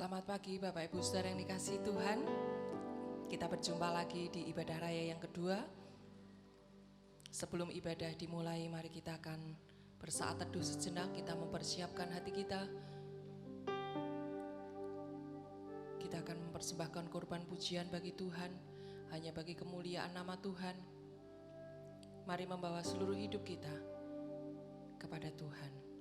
Selamat pagi Bapak Ibu Saudara yang dikasihi Tuhan. Kita berjumpa lagi di ibadah raya yang kedua. Sebelum ibadah dimulai, mari kita akan bersaat teduh sejenak. Kita mempersiapkan hati kita. Kita akan mempersembahkan korban pujian bagi Tuhan, hanya bagi kemuliaan nama Tuhan. Mari membawa seluruh hidup kita kepada Tuhan.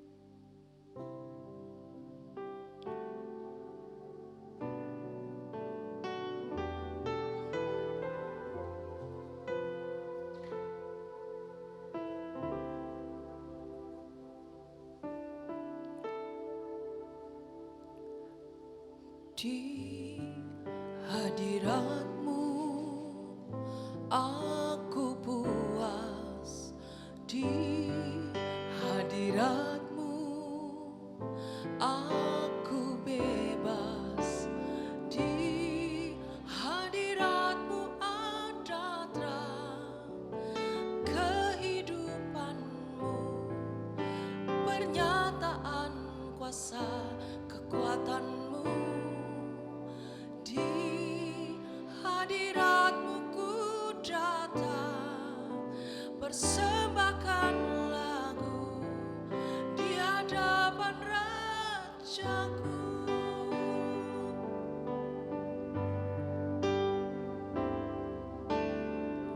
Di hadirat-Mu aku puas, di hadirat-Mu aku bebas, di hadirat-Mu ada terang kehidupan-Mu, pernyataan kuasa kekuatan-Mu. Persembahkan lagu di hadapan Rajaku.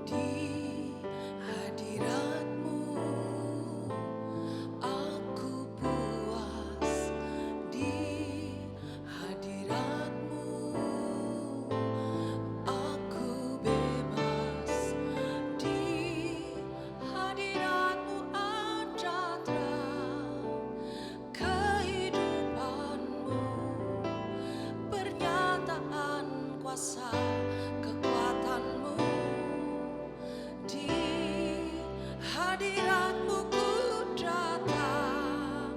Di hadirat-Mu aku puas, di hadirat-Mu aku bebas, di hadirat-Mu ada terang kehidupan-Mu, pernyataan kuasa kekuatan-Mu. Di hadirat-Mu ku datang,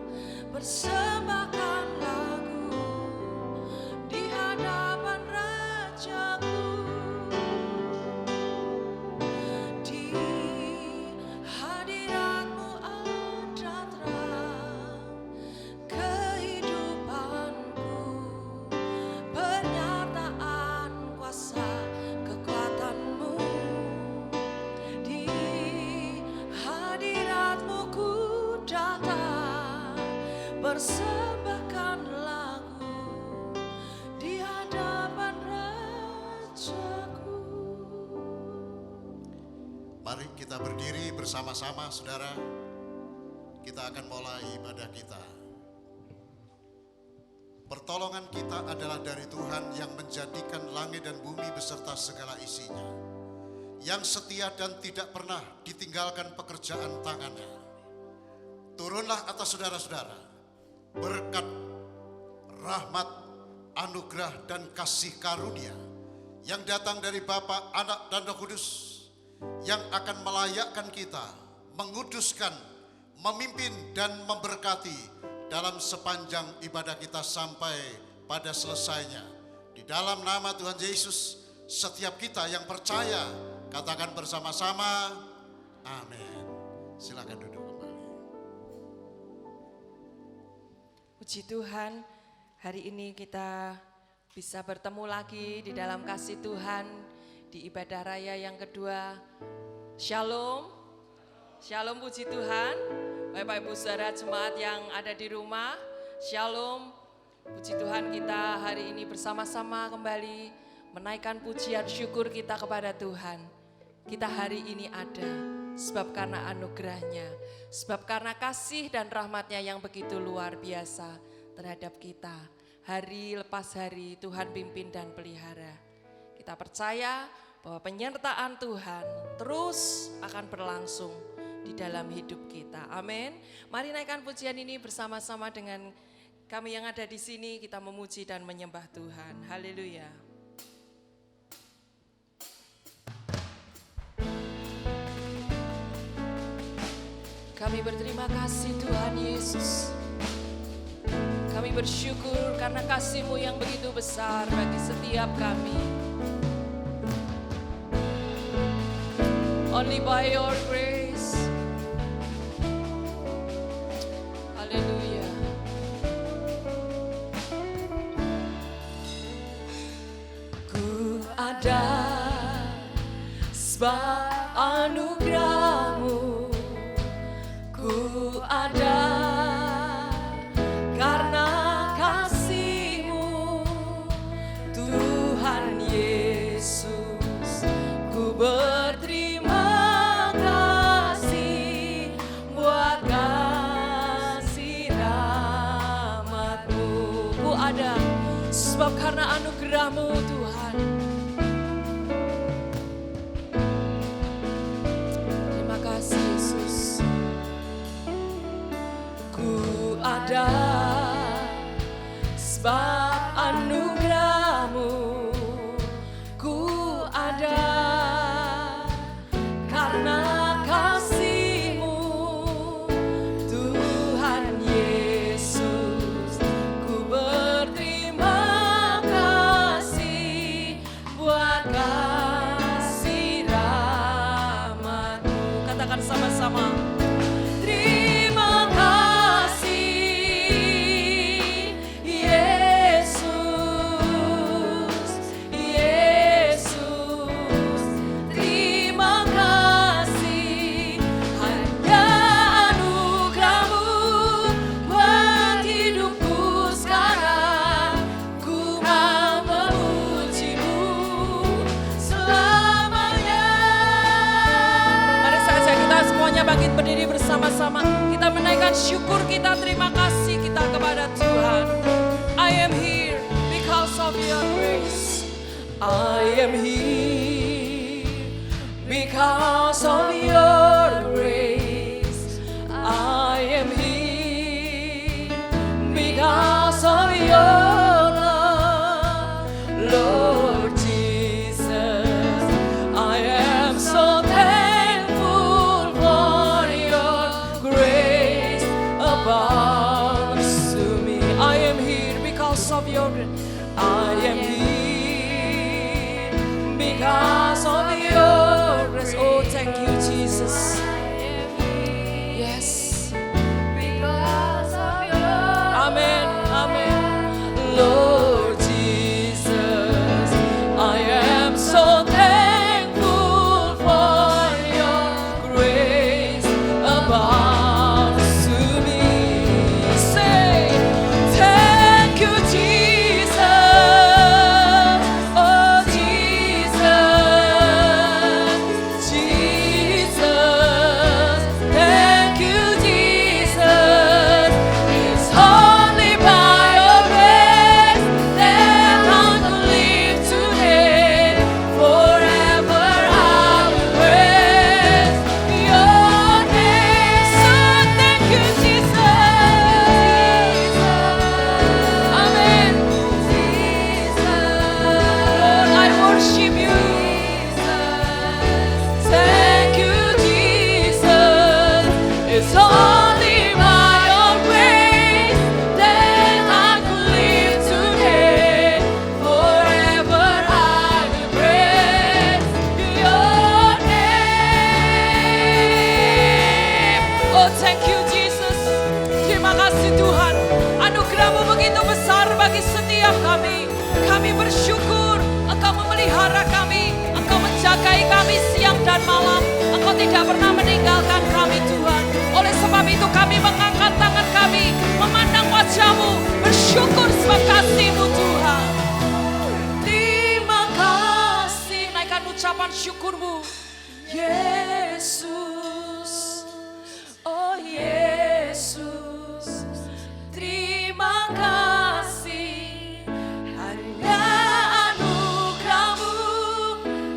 persembahkan lagu di hadapan Rajaku. Di hadirat-Mu ada terang kehidupanku, pernyataan kuasa kekuatan-Mu. Di hadirat-Mu ku datang, persembahkan lagu di hadapan Rajaku. Mari kita berdiri bersama-sama, saudara. Kita akan mulai ibadah kita. Pertolongan kita adalah dari Tuhan yang menjadikan langit dan bumi beserta segala isinya, yang setia dan tidak pernah ditinggalkan pekerjaan tangannya. Turunlah atas saudara-saudara berkat, rahmat, anugerah dan kasih karunia yang datang dari Bapa, Anak dan Roh Kudus, yang akan melayakkan kita, menguduskan, memimpin dan memberkati dalam sepanjang ibadah kita sampai pada selesainya. Di dalam nama Tuhan Yesus, setiap kita yang percaya katakan bersama-sama, amin. Silakan duduk kembali. Puji Tuhan, hari ini kita bisa bertemu lagi di dalam kasih Tuhan di ibadah raya yang kedua. Shalom, shalom, puji Tuhan. Bapak Ibu Saudara jemaat yang ada di rumah, shalom. Puji Tuhan, kita hari ini bersama-sama kembali menaikkan pujian syukur kita kepada Tuhan. Kita hari ini ada sebab karena anugerahnya, sebab karena kasih dan rahmatnya yang begitu luar biasa terhadap kita. Hari lepas hari Tuhan pimpin dan pelihara. Kita percaya bahwa penyertaan Tuhan terus akan berlangsung di dalam hidup kita. Amin. Mari naikkan pujian ini bersama-sama dengan kami yang ada di sini. Kita memuji dan menyembah Tuhan. Haleluya. Kami berterima kasih Tuhan Yesus. Kami bersyukur karena kasih-Mu yang begitu besar bagi setiap kami. Only by your grace. Haleluya. sebab anugerah-Mu ku ada, karena kasih-Mu Tuhan Yesus. Ku berterima kasih buat kasih rahmat-Mu. Ku ada sebab karena anugerah-Mu Tuhan. Terima kasih Yesus. Ku ada sebab anugerah-Mu. Ku ada karena kasih-Mu Tuhan Yesus. Ku berterima kasih buat kasih rahmat-Mu. Katakan sama-sama. Terima kasih Yesus, Yesus. Terima kasih hanya anugerah-Mu buat hidupku sekarang. Ku mau memuji-Mu selamanya. Mari saja kita semuanya bangkit berdiri bersama-sama. Kita menaikkan syukur kita, terima kasih kita kepada Tuhan. I am here because of your grace. I am here because of your grace. I am here because of your love, Lord Jesus. I am so thankful for your grace abounds to me. I am here because of your grace. I am here because of your grace. Oh, thank you, Jesus. Yes. Because of your Amen. Amen. Lord Jesus, I am so thankful for your grace abounds to me. Say, thank you, Jesus. Oh, Jesus, Jesus. Thank you, Jesus. It's only by your grace that I can live today. Forever I will praise your name. So thank you, Jesus. Amen. Lord, I worship you. Thank you, Jesus. It's only by your grace that I can live today. Forever I will praise your name. Oh, thank you, Jesus. Terima kasih Tuhan. Anugerah-Mu begitu besar bagi setiap kami. Kami bersyukur Engkau memelihara kami. Engkau menjagai kami siang dan malam. Engkau tidak pernah meninggalkan kami Tuhan. Oleh sebab itu kami mengangkat tangan kami, memandang wajah-Mu, bersyukur sebab kasih-Mu Tuhan. Terima kasih. Naikkan ucapan syukur-Mu. Yesus, oh Yesus. Terima kasih hanya anugerah-Mu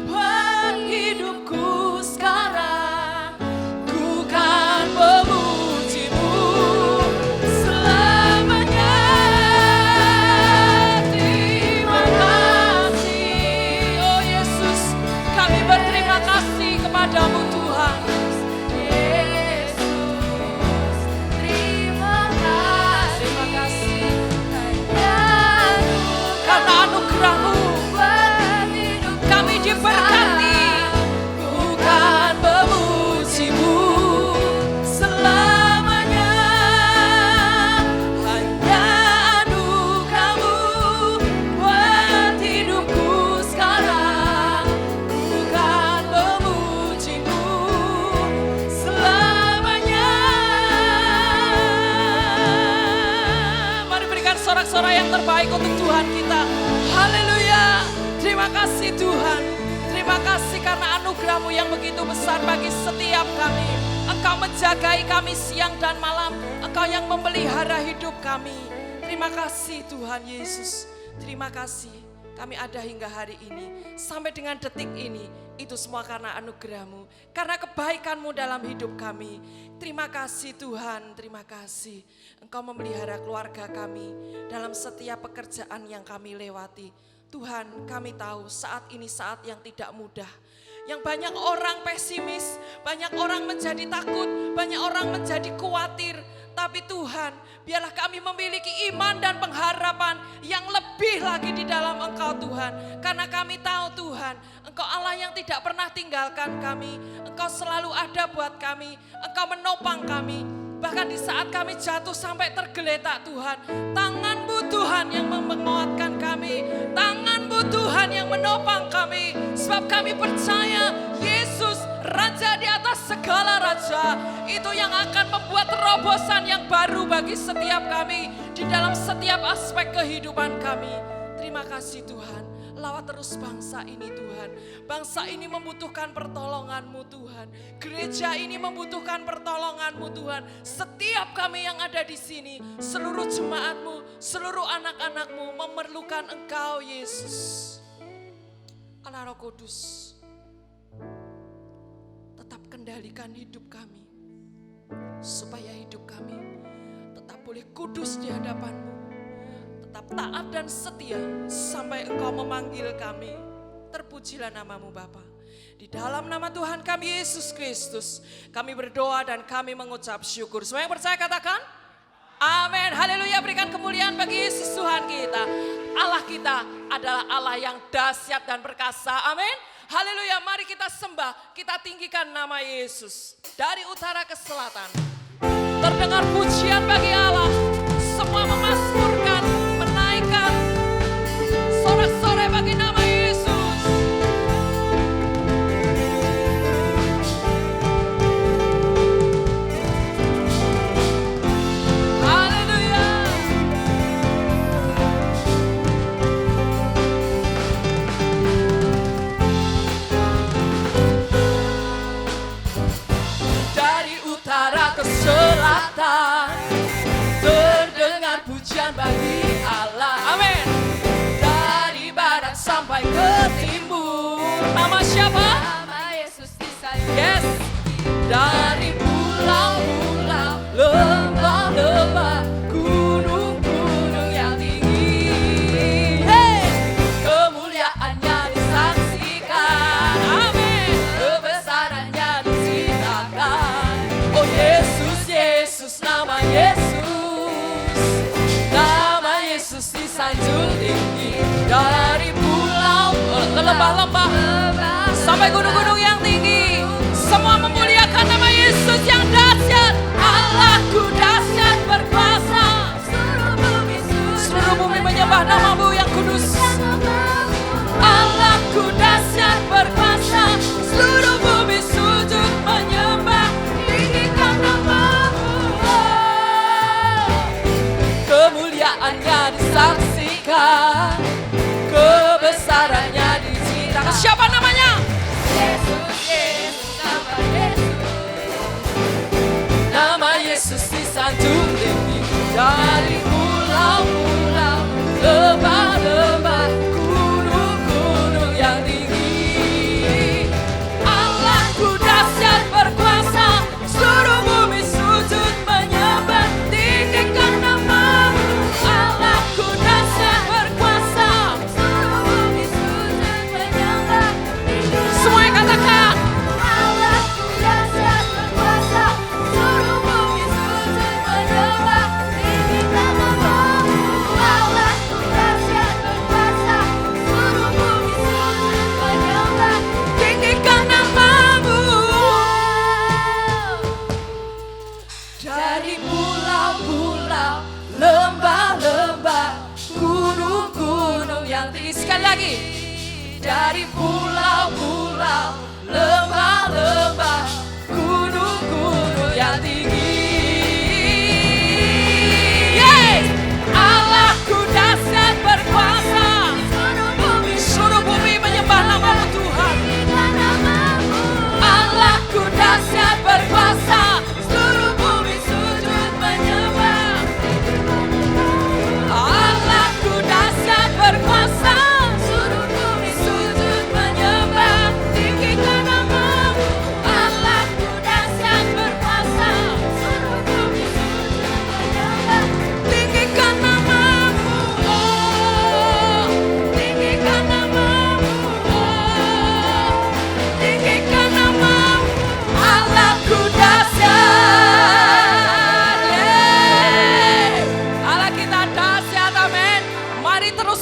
buat hidupku sekarang. Ku kan memuji-Mu sorak-sorai yang terbaik untuk Tuhan kita. Haleluya. Terima kasih Tuhan. Terima kasih karena anugerah-Mu yang begitu besar bagi setiap kami. Engkau menjagai kami siang dan malam. Engkau yang memelihara hidup kami. Terima kasih Tuhan Yesus. Terima kasih kami ada hingga hari ini. Sampai dengan detik ini. Itu semua karena anugerah-Mu. Karena kebaikan-Mu dalam hidup kami. Terima kasih Tuhan. Terima kasih. Engkau memelihara keluarga kami. Dalam setiap pekerjaan yang kami lewati. Tuhan, kami tahu saat ini saat yang tidak mudah. Yang banyak orang pesimis, banyak orang menjadi takut, banyak orang menjadi khawatir. Tapi Tuhan, biarlah kami memiliki iman dan pengharapan yang lebih lagi di dalam Engkau Tuhan. Karena kami tahu Tuhan, Engkau Allah yang tidak pernah tinggalkan kami. Engkau selalu ada buat kami, Engkau menopang kami. Bahkan di saat kami jatuh sampai tergeletak Tuhan, tangan-Mu Tuhan yang menguatkan kami, tangan-Mu Tuhan yang menopang kami. Sebab kami percaya Yesus Raja di atas segala raja, itu yang akan membuat terobosan yang baru bagi setiap kami di dalam setiap aspek kehidupan kami. Terima kasih Tuhan. Lawat terus bangsa ini Tuhan. Bangsa ini membutuhkan pertolongan-Mu Tuhan. Gereja ini membutuhkan pertolongan-Mu Tuhan. Setiap kami yang ada di sini, seluruh jemaat-Mu, seluruh anak-anak-Mu memerlukan Engkau Yesus. Allah Roh Kudus, tetap kendalikan hidup kami. Supaya hidup kami tetap boleh kudus di hadapan-Mu. Tetap taat dan setia sampai Engkau memanggil kami. Terpujilah nama-Mu Bapa. Di dalam nama Tuhan kami Yesus Kristus, kami berdoa dan kami mengucap syukur. Semua yang percaya katakan amin. Haleluya. Berikan kemuliaan bagi Yesus Tuhan kita. Allah kita adalah Allah yang dahsyat dan perkasa. Amin. Haleluya. Mari kita sembah, kita tinggikan nama Yesus. Dari utara ke selatan terdengar pujian bagi Allah. Semua memasmurkan, menaikkan sorak-sorai bagi nama Yesus. Haleluya. Dari utara ke selatan terdengar pujian bagi Allah. Amin. Dari barat sampai ke timur. Nama siapa? Nama Yesus disayang. Yes. Dari pulau-pulau, lembah-lembah, gunung-gunung yang tinggi. Hey. Kemuliaannya disaksikan. Amin. Kebesarannya diceritakan. Oh Yesus, Yesus, nama Yesus. Nama Yesus disanjung tinggi. Dari pulau ke lembah-lembah sampai gunung-gunung yang tinggi. Semua memuliakan nama Yesus yang dahsyat. Allahku dahsyat berkuasa. Seluruh bumi menyembah nama-Mu yang kudus. Allahku dahsyat berkuasa. Seluruh bumi sujud menyembah. Tinggikan nama-Mu. Kemuliaannya disaksikan. Kebesarannya diceritakan. Siapa namanya? Yesus, Yesus, nama Yesus. Nama Yesus disanjung tinggi. Dari pulau-pulau, lembah-lembah, gunung-gunung yang tinggi. Allahku dahsyat berkuasa. Seluruh bumi sujud menyembah. Tinggikan nama-Mu. Allahku dahsyat berkuasa. Seluruh bumi sujud menyembah. Semua yang katakan Allahku dahsyat berkuasa. Seluruh bumi sujud menyembah. Tinggikan nama-Mu. Allahku dahsyat berkuasa. Seluruh bumi sujud menyembah. tinggikan nama-Mu. Dari pulau-pulau, lembah-lembah, gunung-gunung yang tinggi. Sekali lagi. Dari pulau-pulau, lembah-lembah, gunung-gunung yang tinggi. Yes! Allahku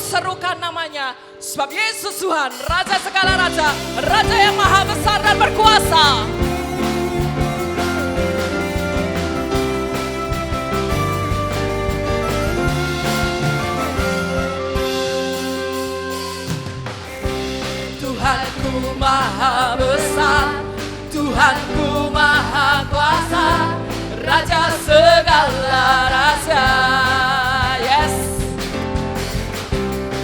serukan namanya. Sebab Yesus Tuhan, Raja segala raja, Raja yang maha besar dan berkuasa. Tuhanku maha besar, Tuhanku maha kuasa, Raja segala raja. Yes,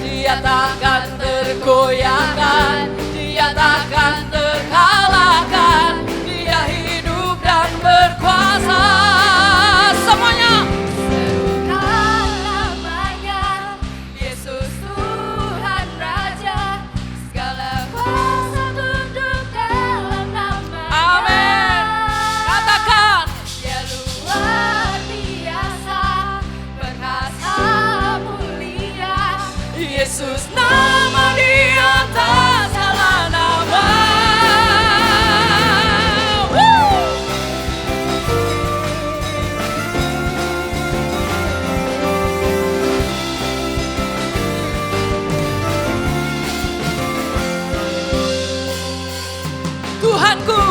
Dia takkan tergoyahkan, Dia takkan terkalahkan, Dia hidup dan berkuasa. Semuanya Serukan namanya, Yesus Tuhan Raja, segala kuasa tunduk dalam nama-Nya. amin. Katakan Dia luar biasa, perkasa mulia, Yesus, nama di atas segala nama. Woo! Tuhanku,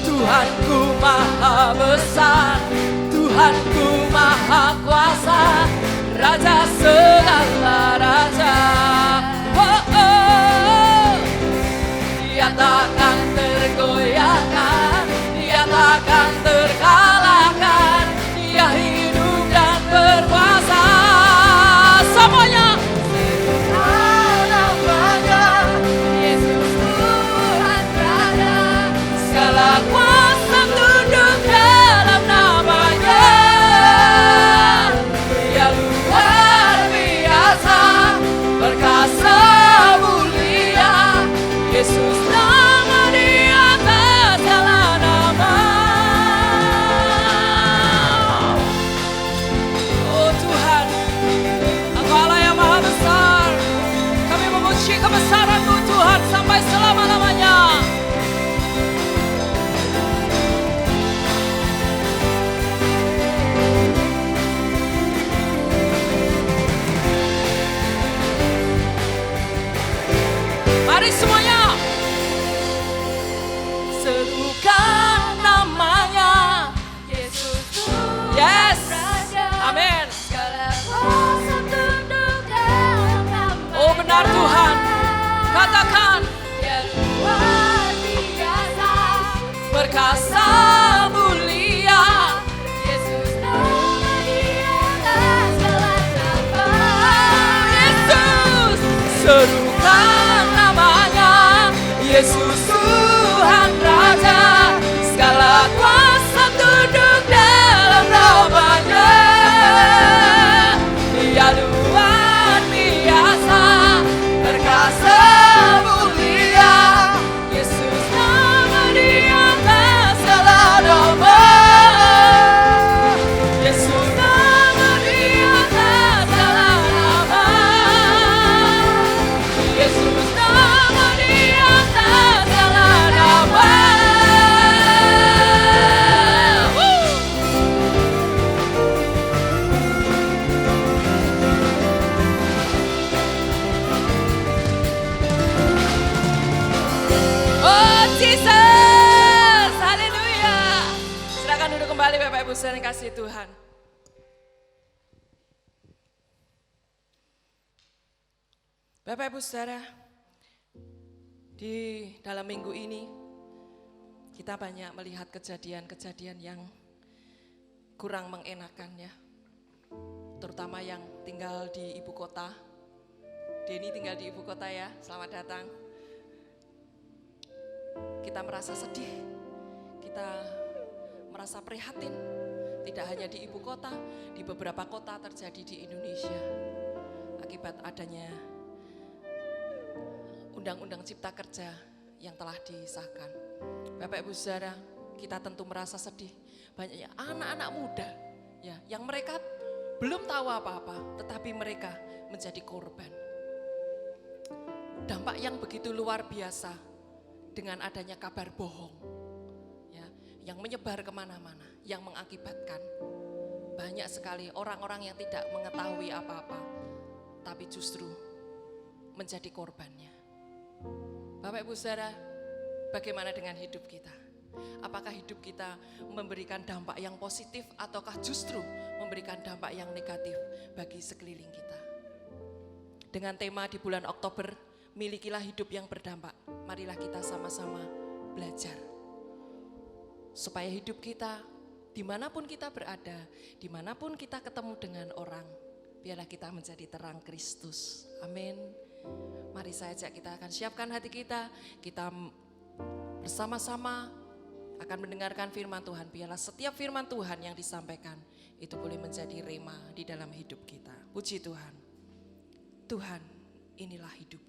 Tuhanku maha besar, Tuhanku maha kuasa, Raja segala raja. Oh, oh. Dia takkan tergoyahkan, Dia takkan terkalahkan, Dia hidup dan berkuasa. Semuanya serukan namanya, Yesus Tuhan Raja, segala kuasa tunduk dalam namanya. Dia luar biasa, perkasa mulia, Yesus nama di atas segala nama. Oh Tuhan, Engkau Allah yang maha besar. Kami memuji kebesaran-Mu Tuhan sampai selama-lamanya. Mari semuanya serukan namanya. Yesus Tuhan Yes, Raja, amin. segala kuasa tunduk dalam nama-Nya. Oh benar Tuhan, katakan Dia luar biasa, perkasa mulia, Yesus nama di atas segala nama. Yesus serukan namanya. Yesus Tuhan Raja, segala kuasa tunduk dalam nama-Nya. Dia luar biasa, perkasa mulia, Yesus nama di atas segala nama. Yesus nama di atas segala nama. Yesus nama di atas segala nama. Woo! Oh Jesus, haleluya. Silakan duduk kembali Bapak Ibu saudara yang kasih Tuhan. Bapak Ibu saudara, di dalam minggu ini kita banyak melihat kejadian-kejadian yang kurang mengenakan ya. Terutama yang tinggal di ibu kota. Denny tinggal di ibu kota ya, selamat datang. Kita merasa sedih, kita merasa prihatin. Tidak hanya di ibu kota, di beberapa kota terjadi di Indonesia. Akibat adanya Undang-Undang Cipta Kerja yang telah disahkan. Bapak Ibu Saudara, kita tentu merasa sedih. Banyaknya anak-anak muda ya, yang mereka belum tahu apa-apa, tetapi mereka menjadi korban. Dampak yang begitu luar biasa dengan adanya kabar bohong ya, yang menyebar kemana-mana, yang mengakibatkan banyak sekali orang-orang yang tidak mengetahui apa-apa, tapi justru menjadi korbannya. Bapak Ibu Saudara, bagaimana dengan hidup kita? Apakah hidup kita memberikan dampak yang positif ataukah justru memberikan dampak yang negatif bagi sekeliling kita? Dengan tema di bulan Oktober, milikilah hidup yang berdampak. Marilah kita sama-sama belajar. Supaya hidup kita, dimanapun kita berada, dimanapun kita ketemu dengan orang, biarlah kita menjadi terang Kristus. Amin. Mari saya ajak kita akan siapkan hati kita bersama-sama akan mendengarkan firman Tuhan. Biarlah setiap firman Tuhan yang disampaikan itu boleh menjadi rema di dalam hidup kita. Puji Tuhan. Tuhan, inilah hidupku.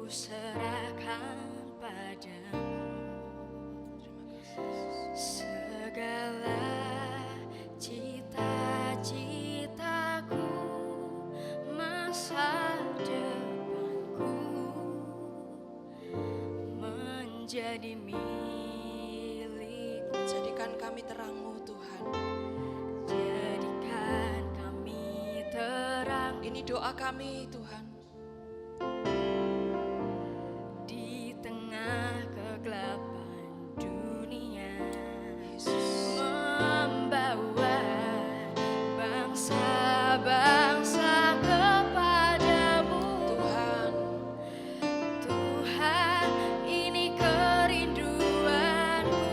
Serahkan padamu segala cita-citaku, masa depanku menjadi milik. Jadikan kami terang-Mu Tuhan. Jadikan kami terang. Ini doa kami Tuhan. Kegelapan dunia, membawa bangsa-bangsa kepadamu. Tuhan, Tuhan, ini kerinduanku.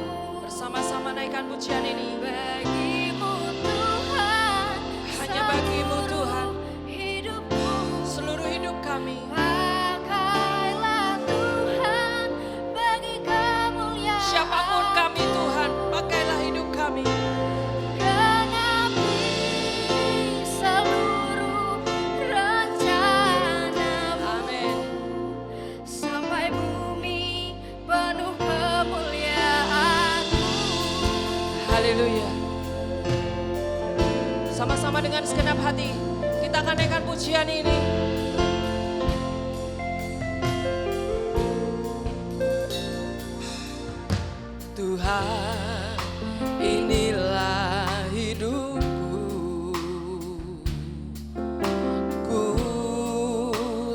bersama-sama naikkan pujian ini. Bagimu Tuhan, Hanya bagimu Tuhan, hidupku, seluruh hidup kami. Siapapun kami Tuhan, pakailah hidup kami. Genapi seluruh rencana-Mu. Amin. Sampai bumi penuh kemuliaan-Mu. Haleluya. Sama-sama dengan segenap hati, kita akan naikkan pujian ini. Tuhan, inilah hidupku, ku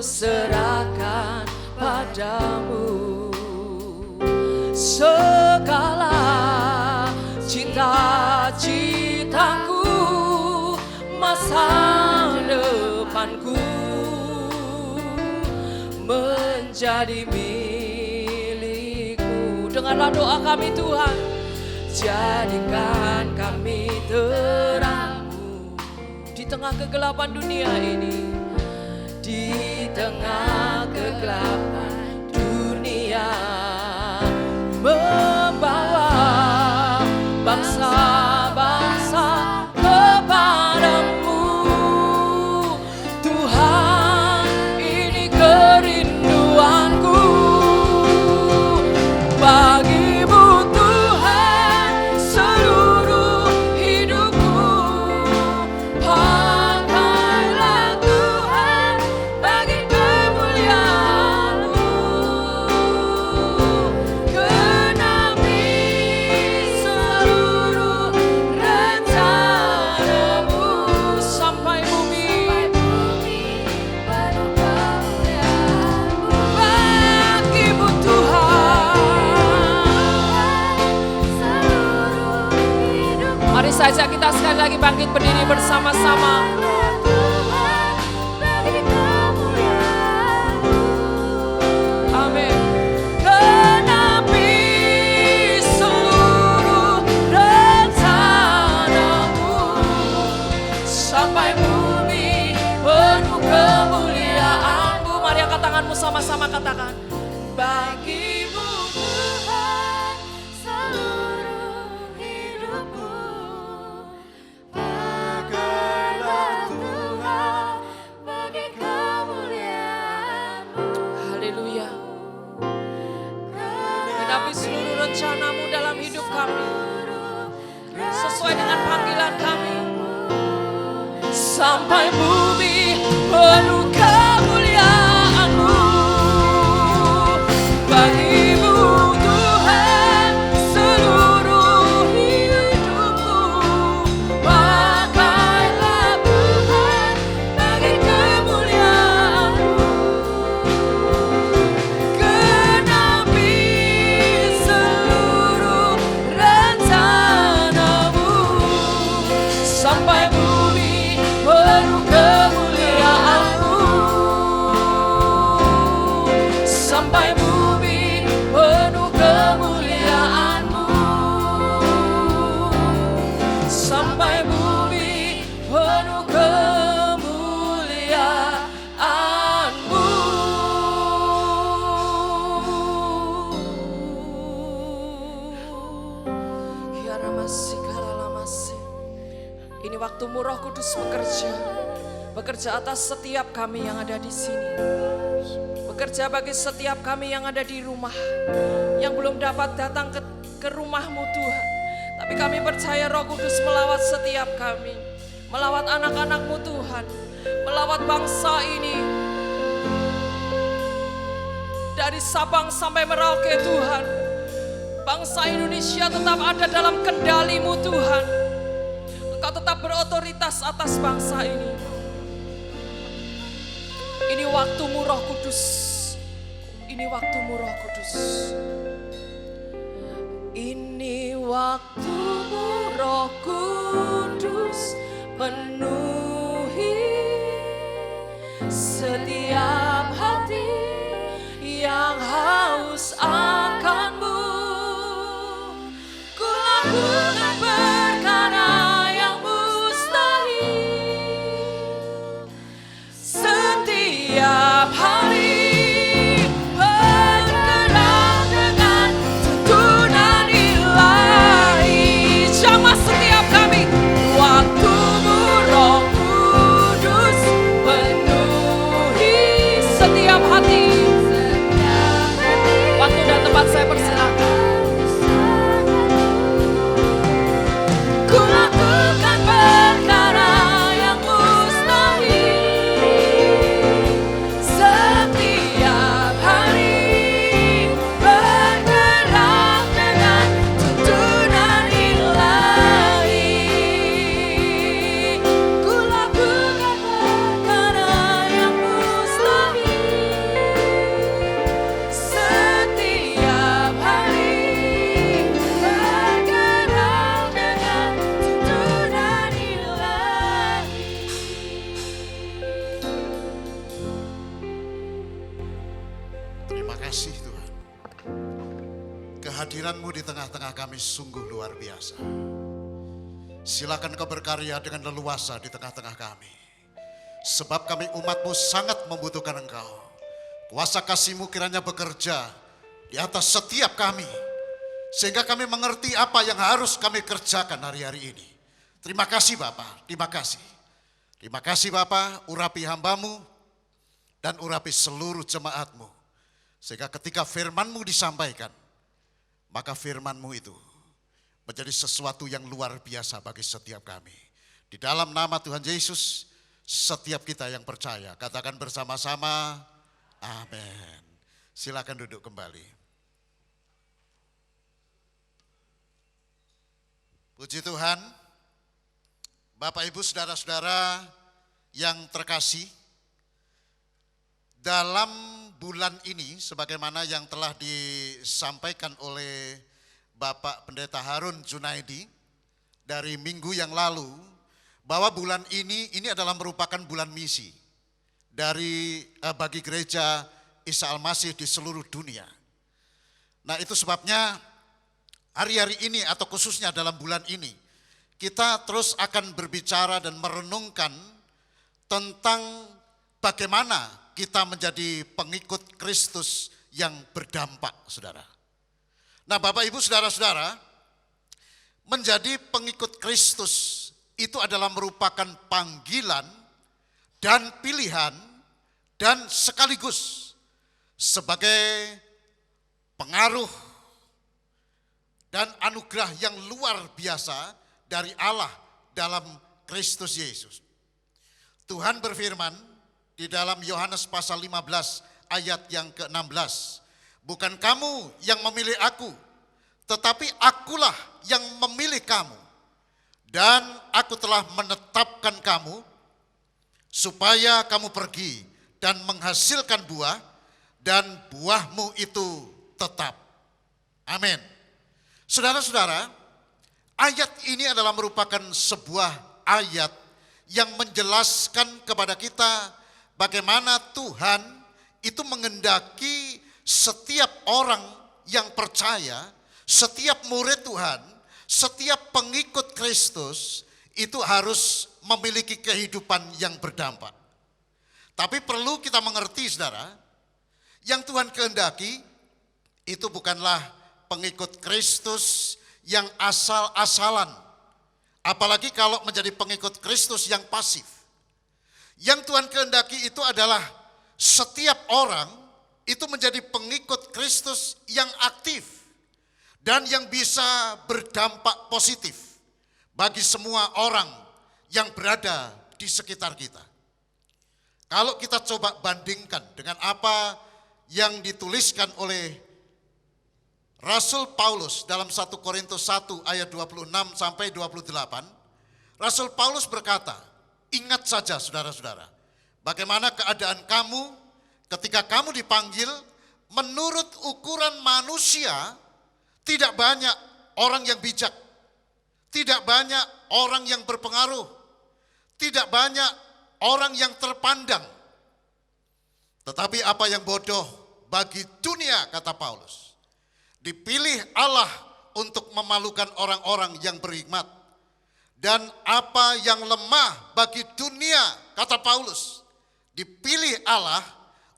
serahkan padamu segala cita-citaku, masa depanku menjadi dengarlah doa kami Tuhan. Jadikan kami terang-Mu di tengah kegelapan dunia ini. Di tengah kegelapan dunia, membawa bangsa-bangsa kepadamu. Tuhan, ini kerinduanku. Bagimu Tuhan, seluruh hidupku, pakailah Tuhan bagi kemuliaan-Mu. Genapi seluruh rencana-Mu, sampai bumi penuh kemuliaan-Mu. bagimu Tuhan. Mari saja kita sekali lagi bangkit berdiri bersama-sama. Amin. Genapi seluruh rencana-Mu, sampai bumi penuh kemuliaan-Mu. Mari angkat tanganmu sama-sama katakan. Bagimu Tuhan, seluruh hidupku, kami, sesuai dengan panggilan kami. Sampai bumi penuh kemuliaan-Mu, bagi-Mu Tuhan seluruh hidupku. Pakailah Tuhan bagi kemuliaan-Mu, genapi seluruh rencana-Mu. Sampai bumi penuh kemuliaan-Mu, sampai bumi penuh kemuliaan-Mu, sampai bumi penuh kemuliaan-Mu. Ini waktu-Mu Roh Kudus bekerja atas setiap kami yang ada di sini. Bekerja bagi setiap kami yang ada di rumah, yang belum dapat datang ke rumah-Mu Tuhan. Tapi kami percaya Roh Kudus melawat setiap kami, melawat anak-anak-Mu Tuhan, melawat bangsa ini. Dari Sabang sampai Merauke Tuhan, bangsa Indonesia tetap ada dalam kendali-Mu Tuhan. Engkau tetap berotoritas atas bangsa ini. Ini waktu-Mu Roh Kudus. Ini waktu-Mu Roh Kudus. Ini waktu-Mu Roh Kudus, penuhi setiap hati yang haus akan-Mu. Ku lakukan perkara yang mustahil setiap hari, bergerak dengan tuntunan ilahi. Jamah setiap kami, waktu-Mu Roh Kudus, penuhi setiap hati. Waktu dan tempat saya persilakan. Ku lakukan perkara yang mustahil setiap hari, bergerak dengan tuntunan ilahi. Ku lakukan perkara yang mustahil setiap hari, bergerak dengan tuntunan ilahi. Terima kasih Tuhan. Kehadiran-Mu di tengah-tengah kami sungguh luar biasa. Silakan Kau berkarya dengan leluasa di tengah-tengah kami. Sebab kami umat-Mu sangat membutuhkan Engkau. Kuasa kasih-Mu kiranya bekerja di atas setiap kami, sehingga kami mengerti apa yang harus kami kerjakan hari-hari ini. Terima kasih Bapa, terima kasih. Terima kasih Bapa, urapi hamba-Mu dan urapi seluruh jemaat-Mu. Sehingga ketika firman-Mu disampaikan, maka firman-Mu itu menjadi sesuatu yang luar biasa bagi setiap kami. Di dalam nama Tuhan Yesus, setiap kita yang percaya, katakan bersama-sama, amin. Silakan duduk kembali. Puji Tuhan, Bapak Ibu Saudara-saudara yang terkasih, dalam bulan ini sebagaimana yang telah disampaikan oleh Bapak Pendeta Harun Junaidi dari minggu yang lalu, bahwa bulan ini adalah merupakan bulan misi bagi gereja Isa Al-Masih di seluruh dunia. Nah, itu sebabnya hari-hari ini atau khususnya dalam bulan ini kita terus akan berbicara dan merenungkan tentang bagaimana kita menjadi pengikut Kristus yang berdampak, saudara. Nah, Bapak Ibu Saudara-saudara, menjadi pengikut Kristus itu adalah merupakan panggilan dan pilihan dan sekaligus sebagai pengaruh dan anugerah yang luar biasa dari Allah dalam Kristus Yesus. Tuhan berfirman di dalam Yohanes pasal 15 ayat yang ke-16. Bukan kamu yang memilih aku, tetapi akulah yang memilih kamu. Dan aku telah menetapkan kamu supaya kamu pergi dan menghasilkan buah, dan buahmu itu tetap. Amin. Saudara-saudara, ayat ini adalah merupakan sebuah ayat yang menjelaskan kepada kita bagaimana Tuhan itu menghendaki setiap orang yang percaya, setiap murid Tuhan, setiap pengikut Kristus itu harus memiliki kehidupan yang berdampak. Tapi perlu kita mengerti, saudara, yang Tuhan kehendaki itu bukanlah pengikut Kristus yang asal-asalan. Apalagi kalau menjadi pengikut Kristus yang pasif. Yang Tuhan kehendaki itu adalah setiap orang itu menjadi pengikut Kristus yang aktif dan yang bisa berdampak positif bagi semua orang yang berada di sekitar kita. Kalau kita coba bandingkan dengan apa yang dituliskan oleh Rasul Paulus dalam 1 Korintus 1 ayat 26 sampai 28, Rasul Paulus berkata, ingat saja saudara-saudara, bagaimana keadaan kamu ketika kamu dipanggil menurut ukuran manusia. Tidak banyak orang yang bijak, tidak banyak orang yang berpengaruh, tidak banyak orang yang terpandang. Tetapi apa yang bodoh bagi dunia, kata Paulus, dipilih Allah untuk memalukan orang-orang yang berhikmat. Dan apa yang lemah bagi dunia, kata Paulus, dipilih Allah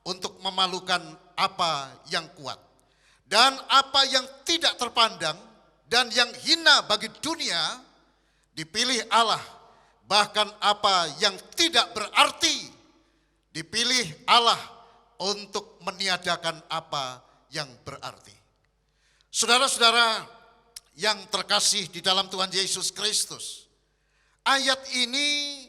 untuk memalukan apa yang kuat. Dan apa yang tidak terpandang dan yang hina bagi dunia dipilih Allah. Bahkan apa yang tidak berarti dipilih Allah untuk meniadakan apa yang berarti. Saudara-saudara yang terkasih di dalam Tuhan Yesus Kristus, ayat ini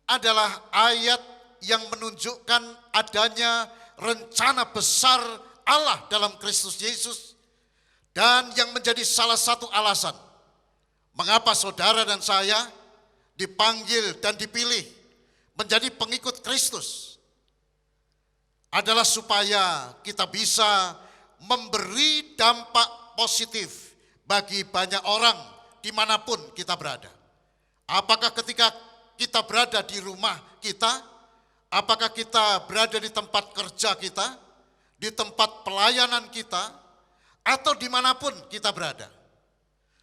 adalah ayat yang menunjukkan adanya rencana besar Allah dalam Kristus Yesus, dan yang menjadi salah satu alasan mengapa saudara dan saya dipanggil dan dipilih menjadi pengikut Kristus adalah supaya kita bisa memberi dampak positif bagi banyak orang dimanapun kita berada. Apakah ketika kita berada di rumah kita, apakah kita berada di tempat kerja kita, di tempat pelayanan kita, atau dimanapun kita berada.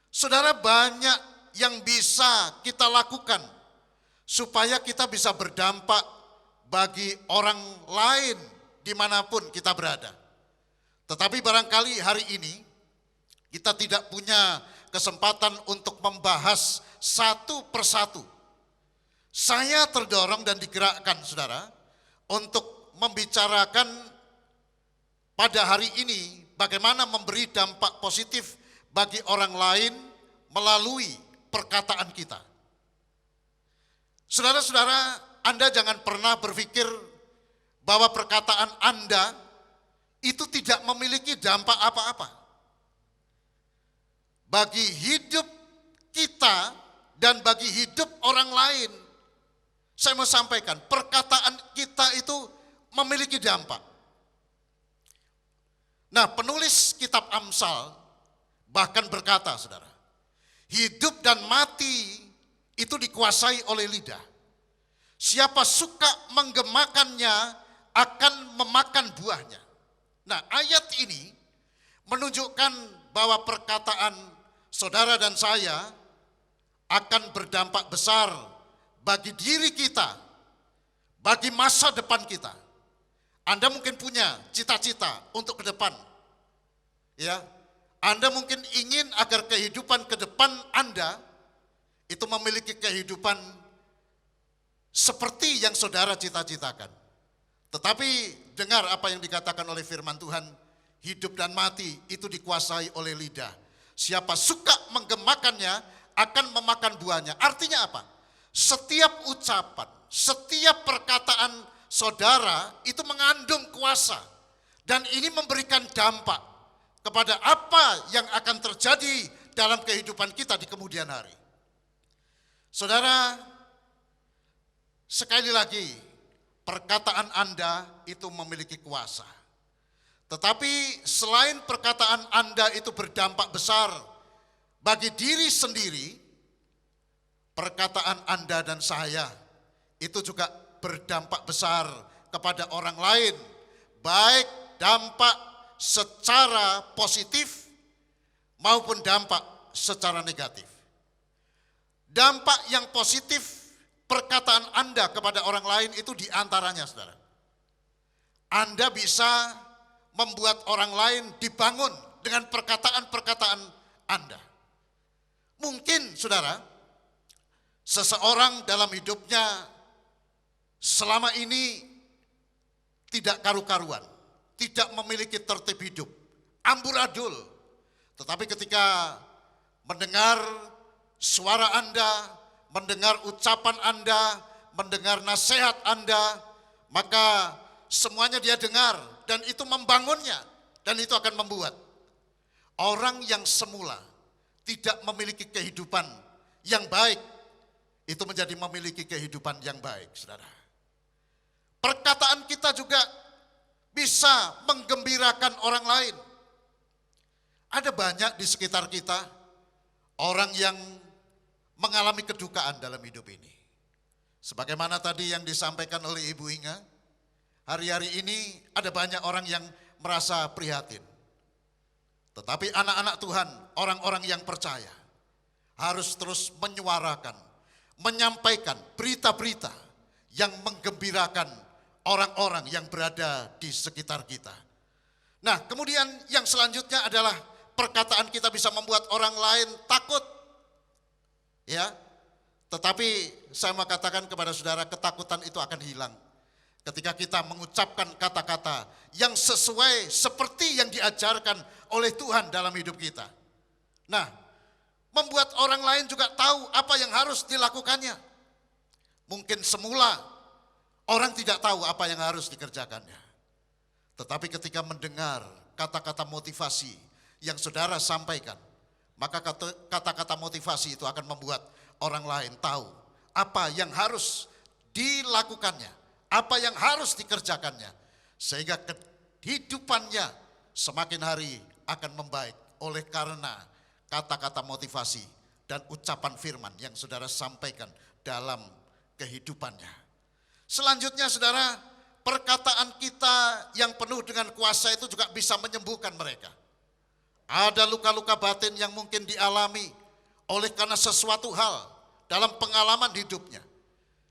Saudara, banyak yang bisa kita lakukan supaya kita bisa berdampak bagi orang lain dimanapun kita berada. Tetapi barangkali hari ini kita tidak punya kesempatan untuk membahas satu persatu. Saya terdorong dan digerakkan, saudara, untuk membicarakan pada hari ini bagaimana memberi dampak positif bagi orang lain melalui perkataan kita. Saudara-saudara, Anda jangan pernah berpikir bahwa perkataan Anda itu tidak memiliki dampak apa-apa bagi hidup kita dan bagi hidup orang lain. Saya mau sampaikan, perkataan kita itu memiliki dampak. Nah, penulis kitab Amsal bahkan berkata, saudara, hidup dan mati itu dikuasai oleh lidah. Siapa suka menggemakannya akan memakan buahnya. Nah, ayat ini menunjukkan bahwa perkataan saudara dan saya akan berdampak besar bagi diri kita, bagi masa depan kita. Anda mungkin punya cita-cita untuk ke depan. Ya. Anda mungkin ingin agar kehidupan ke depan Anda itu memiliki kehidupan seperti yang saudara cita-citakan. Tetapi dengar apa yang dikatakan oleh firman Tuhan, hidup dan mati itu dikuasai oleh lidah. Siapa suka menggemakannya akan memakan buahnya. Artinya apa? Setiap ucapan, setiap perkataan saudara itu mengandung kuasa. Dan ini memberikan dampak kepada apa yang akan terjadi dalam kehidupan kita di kemudian hari. Saudara, sekali lagi, perkataan Anda itu memiliki kuasa. Tetapi selain perkataan Anda itu berdampak besar bagi diri sendiri, perkataan Anda dan saya itu juga berdampak besar kepada orang lain, baik dampak secara positif maupun dampak secara negatif. Dampak yang positif perkataan Anda kepada orang lain itu diantaranya, saudara. Anda bisa membuat orang lain dibangun dengan perkataan-perkataan Anda. Mungkin, saudara, seseorang dalam hidupnya selama ini tidak karu-karuan, tidak memiliki tertib hidup, amburadul. Tetapi ketika mendengar suara Anda, mendengar ucapan Anda, mendengar nasihat Anda, maka semuanya dia dengar dan itu membangunnya, dan itu akan membuat orang yang semula tidak memiliki kehidupan yang baik itu menjadi memiliki kehidupan yang baik, saudara. Perkataan kita juga bisa menggembirakan orang lain. Ada banyak di sekitar kita orang yang mengalami kedukaan dalam hidup ini. Sebagaimana tadi yang disampaikan oleh Ibu Inga, hari-hari ini ada banyak orang yang merasa prihatin. Tetapi anak-anak Tuhan, orang-orang yang percaya, harus terus menyuarakan, menyampaikan berita-berita yang menggembirakan orang-orang yang berada di sekitar kita. Nah, kemudian yang selanjutnya adalah perkataan kita bisa membuat orang lain takut. Ya, tetapi saya mau katakan kepada saudara, ketakutan itu akan hilang ketika kita mengucapkan kata-kata yang sesuai seperti yang diajarkan oleh Tuhan dalam hidup kita. Nah, membuat orang lain juga tahu apa yang harus dilakukannya. Mungkin semula orang tidak tahu apa yang harus dikerjakannya. Tetapi ketika mendengar kata-kata motivasi yang saudara sampaikan, maka kata-kata motivasi itu akan membuat orang lain tahu apa yang harus dilakukannya, apa yang harus dikerjakannya, sehingga kehidupannya semakin hari akan membaik oleh karena kata-kata motivasi dan ucapan firman yang saudara sampaikan dalam kehidupannya. Selanjutnya, saudara, perkataan kita yang penuh dengan kuasa itu juga bisa menyembuhkan mereka. Ada luka-luka batin yang mungkin dialami oleh karena sesuatu hal dalam pengalaman hidupnya,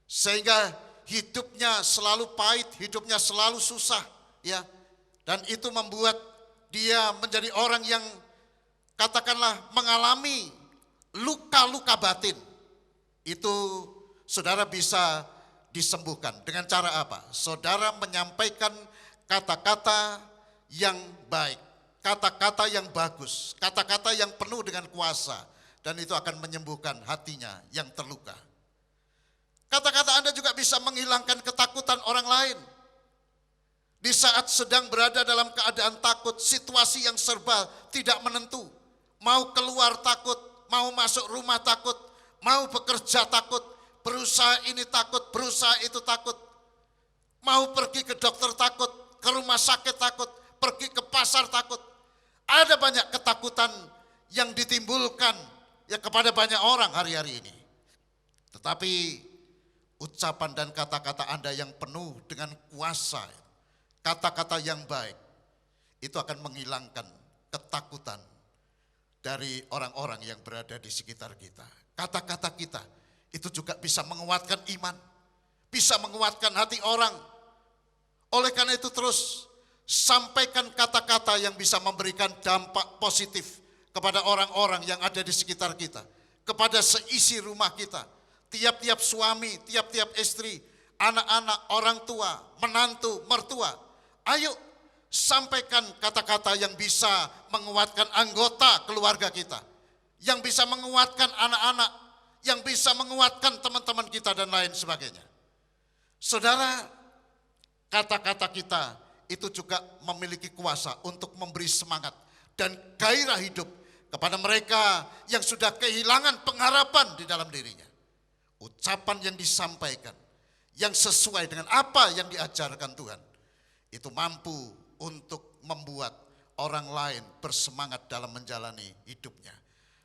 sehingga hidupnya selalu pahit, hidupnya selalu susah, ya. Dan itu membuat dia menjadi orang yang katakanlah mengalami luka-luka batin. Itu saudara bisa disembuhkan dengan cara apa? Saudara menyampaikan kata-kata yang baik, kata-kata yang bagus, kata-kata yang penuh dengan kuasa, dan itu akan menyembuhkan hatinya yang terluka. Kata-kata Anda juga bisa menghilangkan ketakutan orang lain. Di saat sedang berada dalam keadaan takut, situasi yang serba tidak menentu, mau keluar takut, mau masuk rumah takut, mau bekerja takut, berusaha ini takut, berusaha itu takut, mau pergi ke dokter takut, ke rumah sakit takut, pergi ke pasar takut. Ada banyak ketakutan yang ditimbulkan ya kepada banyak orang hari-hari ini. Tetapi ucapan dan kata-kata Anda yang penuh dengan kuasa, kata-kata yang baik, itu akan menghilangkan ketakutan dari orang-orang yang berada di sekitar kita. Kata-kata kita itu juga bisa menguatkan iman, bisa menguatkan hati orang. Oleh karena itu terus sampaikan kata-kata yang bisa memberikan dampak positif kepada orang-orang yang ada di sekitar kita, kepada seisi rumah kita, tiap-tiap suami, tiap-tiap istri, anak-anak, orang tua, menantu, mertua. Ayo Sampaikan kata-kata yang bisa menguatkan anggota keluarga kita, yang bisa menguatkan anak-anak, yang bisa menguatkan teman-teman kita dan lain sebagainya. Saudara, kata-kata kita itu juga memiliki kuasa untuk memberi semangat dan gairah hidup kepada mereka yang sudah kehilangan pengharapan di dalam dirinya. Ucapan yang disampaikan, yang sesuai dengan apa yang diajarkan Tuhan, itu mampu untuk membuat orang lain bersemangat dalam menjalani hidupnya.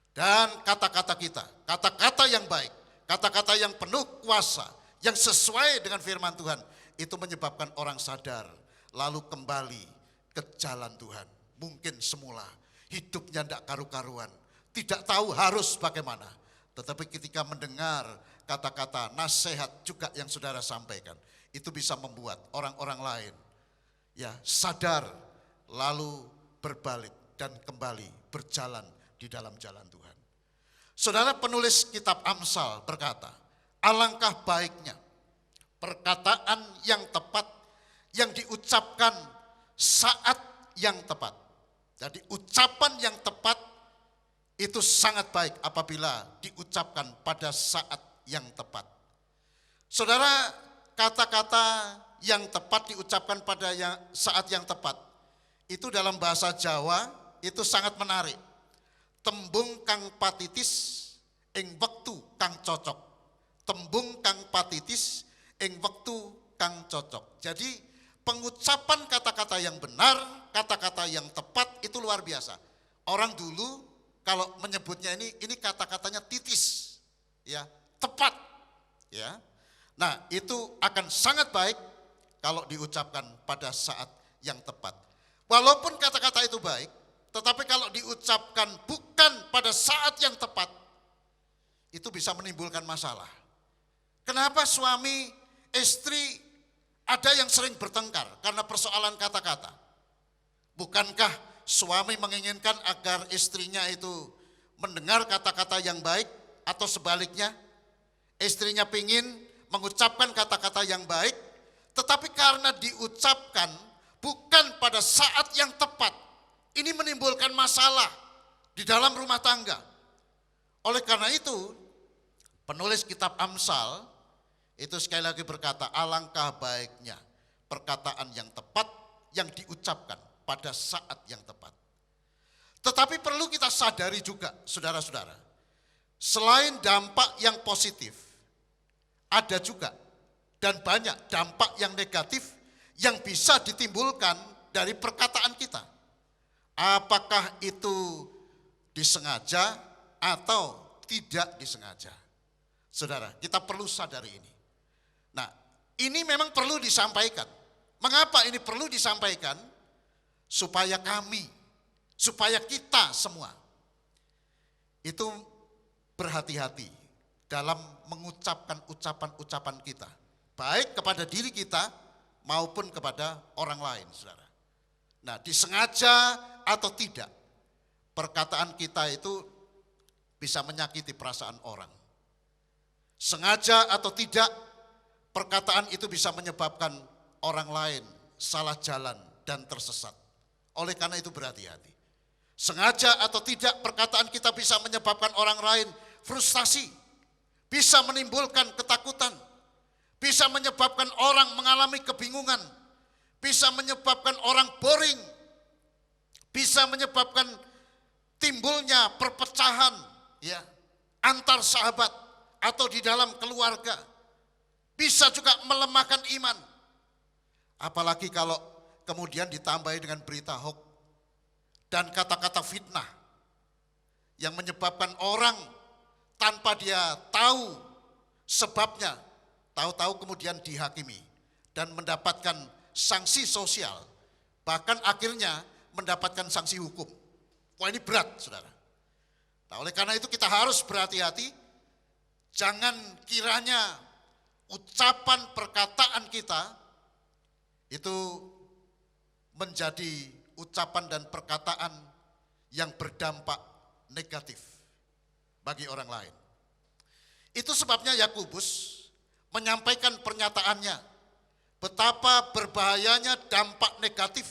Dan kata-kata kita, kata-kata yang baik, kata-kata yang penuh kuasa, yang sesuai dengan firman Tuhan, itu menyebabkan orang sadar, lalu kembali ke jalan Tuhan. Mungkin semula hidupnya tidak karu-karuan, tidak tahu harus bagaimana. Tetapi ketika mendengar kata-kata nasihat juga yang saudara sampaikan, itu bisa membuat orang-orang lain ya sadar, lalu berbalik dan kembali berjalan di dalam jalan Tuhan. Saudara, penulis kitab Amsal berkata, alangkah baiknya perkataan yang tepat yang diucapkan saat yang tepat. Jadi ucapan yang tepat itu sangat baik apabila diucapkan pada saat yang tepat. Saudara, kata-kata yang tepat diucapkan pada saat yang tepat, itu dalam bahasa Jawa itu sangat menarik. Tembung kang patitis ing wektu kang cocok. Tembung kang patitis ing wektu kang cocok. Jadi pengucapan kata-kata yang benar, kata-kata yang tepat itu luar biasa. Orang dulu kalau menyebutnya ini kata-katanya titis, ya, tepat, ya. Nah, itu akan sangat baik kalau diucapkan pada saat yang tepat. Walaupun kata-kata itu baik, tetapi kalau diucapkan bukan pada saat yang tepat, itu bisa menimbulkan masalah. Kenapa suami, istri ada yang sering bertengkar karena persoalan kata-kata? Bukankah suami menginginkan agar istrinya itu mendengar kata-kata yang baik atau sebaliknya? Istrinya pingin mengucapkan kata-kata yang baik, tetapi karena diucapkan bukan pada saat yang tepat, ini menimbulkan masalah di dalam rumah tangga. Oleh karena itu, penulis kitab Amsal itu sekali lagi berkata, alangkah baiknya perkataan yang tepat yang diucapkan pada saat yang tepat. Tetapi perlu kita sadari juga, saudara-saudara, selain dampak yang positif, ada juga dan banyak dampak yang negatif yang bisa ditimbulkan dari perkataan kita. Apakah itu disengaja atau tidak disengaja? Saudara, kita perlu sadari ini. Nah, ini memang perlu disampaikan. Mengapa ini perlu disampaikan? Supaya kami, supaya kita semua itu berhati-hati dalam mengucapkan ucapan-ucapan kita, baik kepada diri kita maupun kepada orang lain, saudara. Nah, disengaja atau tidak, perkataan kita itu bisa menyakiti perasaan orang. Sengaja atau tidak, perkataan itu bisa menyebabkan orang lain salah jalan dan tersesat. Oleh karena itu berhati-hati. Sengaja atau tidak, perkataan kita bisa menyebabkan orang lain frustasi, bisa menimbulkan ketakutan, bisa menyebabkan orang mengalami kebingungan, bisa menyebabkan orang boring, bisa menyebabkan timbulnya perpecahan ya antar sahabat atau di dalam keluarga, bisa juga melemahkan iman. Apalagi kalau kemudian ditambahi dengan berita hoax dan kata-kata fitnah yang menyebabkan orang tanpa dia tahu sebabnya, tahu-tahu kemudian dihakimi dan mendapatkan sanksi sosial, bahkan akhirnya mendapatkan sanksi hukum. Wah, ini berat, saudara. Nah, oleh karena itu kita harus berhati-hati, jangan kiranya ucapan perkataan kita itu menjadi ucapan dan perkataan yang berdampak negatif bagi orang lain. Itu sebabnya Yakobus menyampaikan pernyataannya, betapa berbahayanya dampak negatif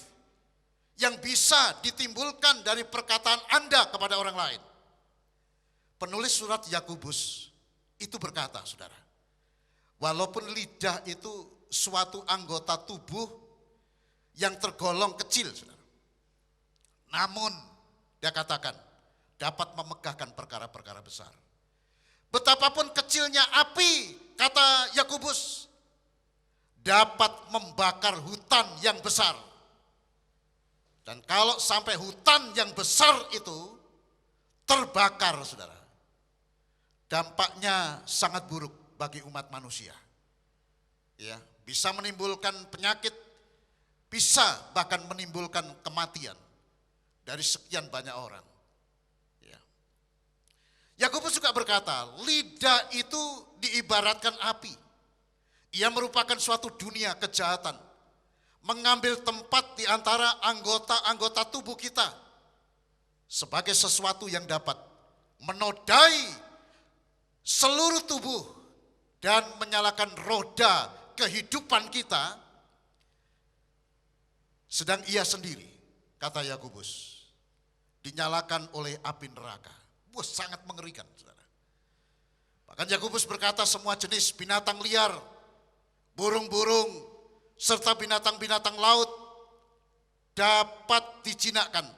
yang bisa ditimbulkan dari perkataan Anda kepada orang lain. Penulis surat Yakobus itu berkata, saudara, walaupun lidah itu suatu anggota tubuh yang tergolong kecil, saudara, namun dia katakan dapat memegahkan perkara-perkara besar. Betapapun kecilnya api, kata Yakobus, dapat membakar hutan yang besar. Dan kalau sampai hutan yang besar itu terbakar, saudara, dampaknya sangat buruk bagi umat manusia. Ya, bisa menimbulkan penyakit, bisa bahkan menimbulkan kematian dari sekian banyak orang. Ya. Yakobus juga berkata, lidah itu diibaratkan api. Ia merupakan suatu dunia kejahatan, mengambil tempat di antara anggota-anggota tubuh kita sebagai sesuatu yang dapat menodai seluruh tubuh dan menyalakan roda kehidupan kita, sedang ia sendiri, kata Yakobus, dinyalakan oleh api neraka. Wah, sangat mengerikan, saudara. Bahkan Yakobus berkata semua jenis binatang liar, burung-burung, serta binatang-binatang laut dapat dijinakkan.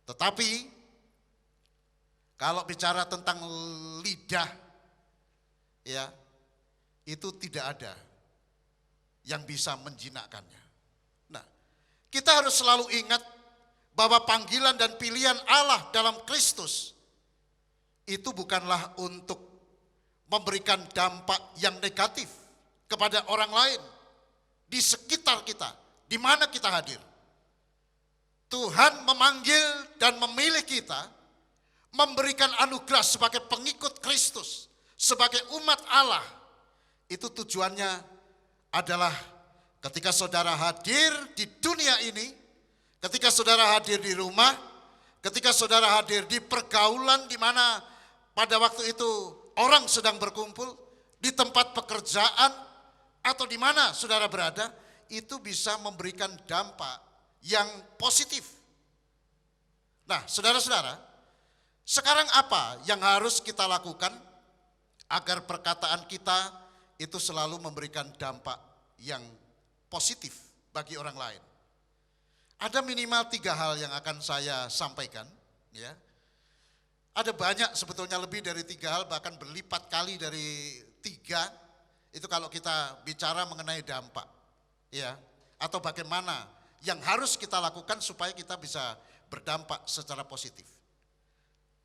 Tetapi kalau bicara tentang lidah, ya, itu tidak ada yang bisa menjinakkannya. Nah, kita harus selalu ingat bahwa panggilan dan pilihan Allah dalam Kristus itu bukanlah untuk memberikan dampak yang negatif kepada orang lain di sekitar kita, di mana kita hadir. Tuhan memanggil dan memilih kita, memberikan anugerah sebagai pengikut Kristus, sebagai umat Allah. Itu tujuannya adalah ketika saudara hadir di dunia ini, ketika saudara hadir di rumah, ketika saudara hadir di pergaulan di mana pada waktu itu orang sedang berkumpul, di tempat pekerjaan, atau di mana saudara berada, itu bisa memberikan dampak yang positif. Nah, saudara-saudara, sekarang apa yang harus kita lakukan agar perkataan kita itu selalu memberikan dampak yang positif bagi orang lain? Ada minimal 3 hal yang akan saya sampaikan. Ya. Ada banyak sebetulnya, lebih dari 3 hal, bahkan berlipat kali dari 3. Itu kalau kita bicara mengenai dampak. Ya. Atau bagaimana yang harus kita lakukan supaya kita bisa berdampak secara positif.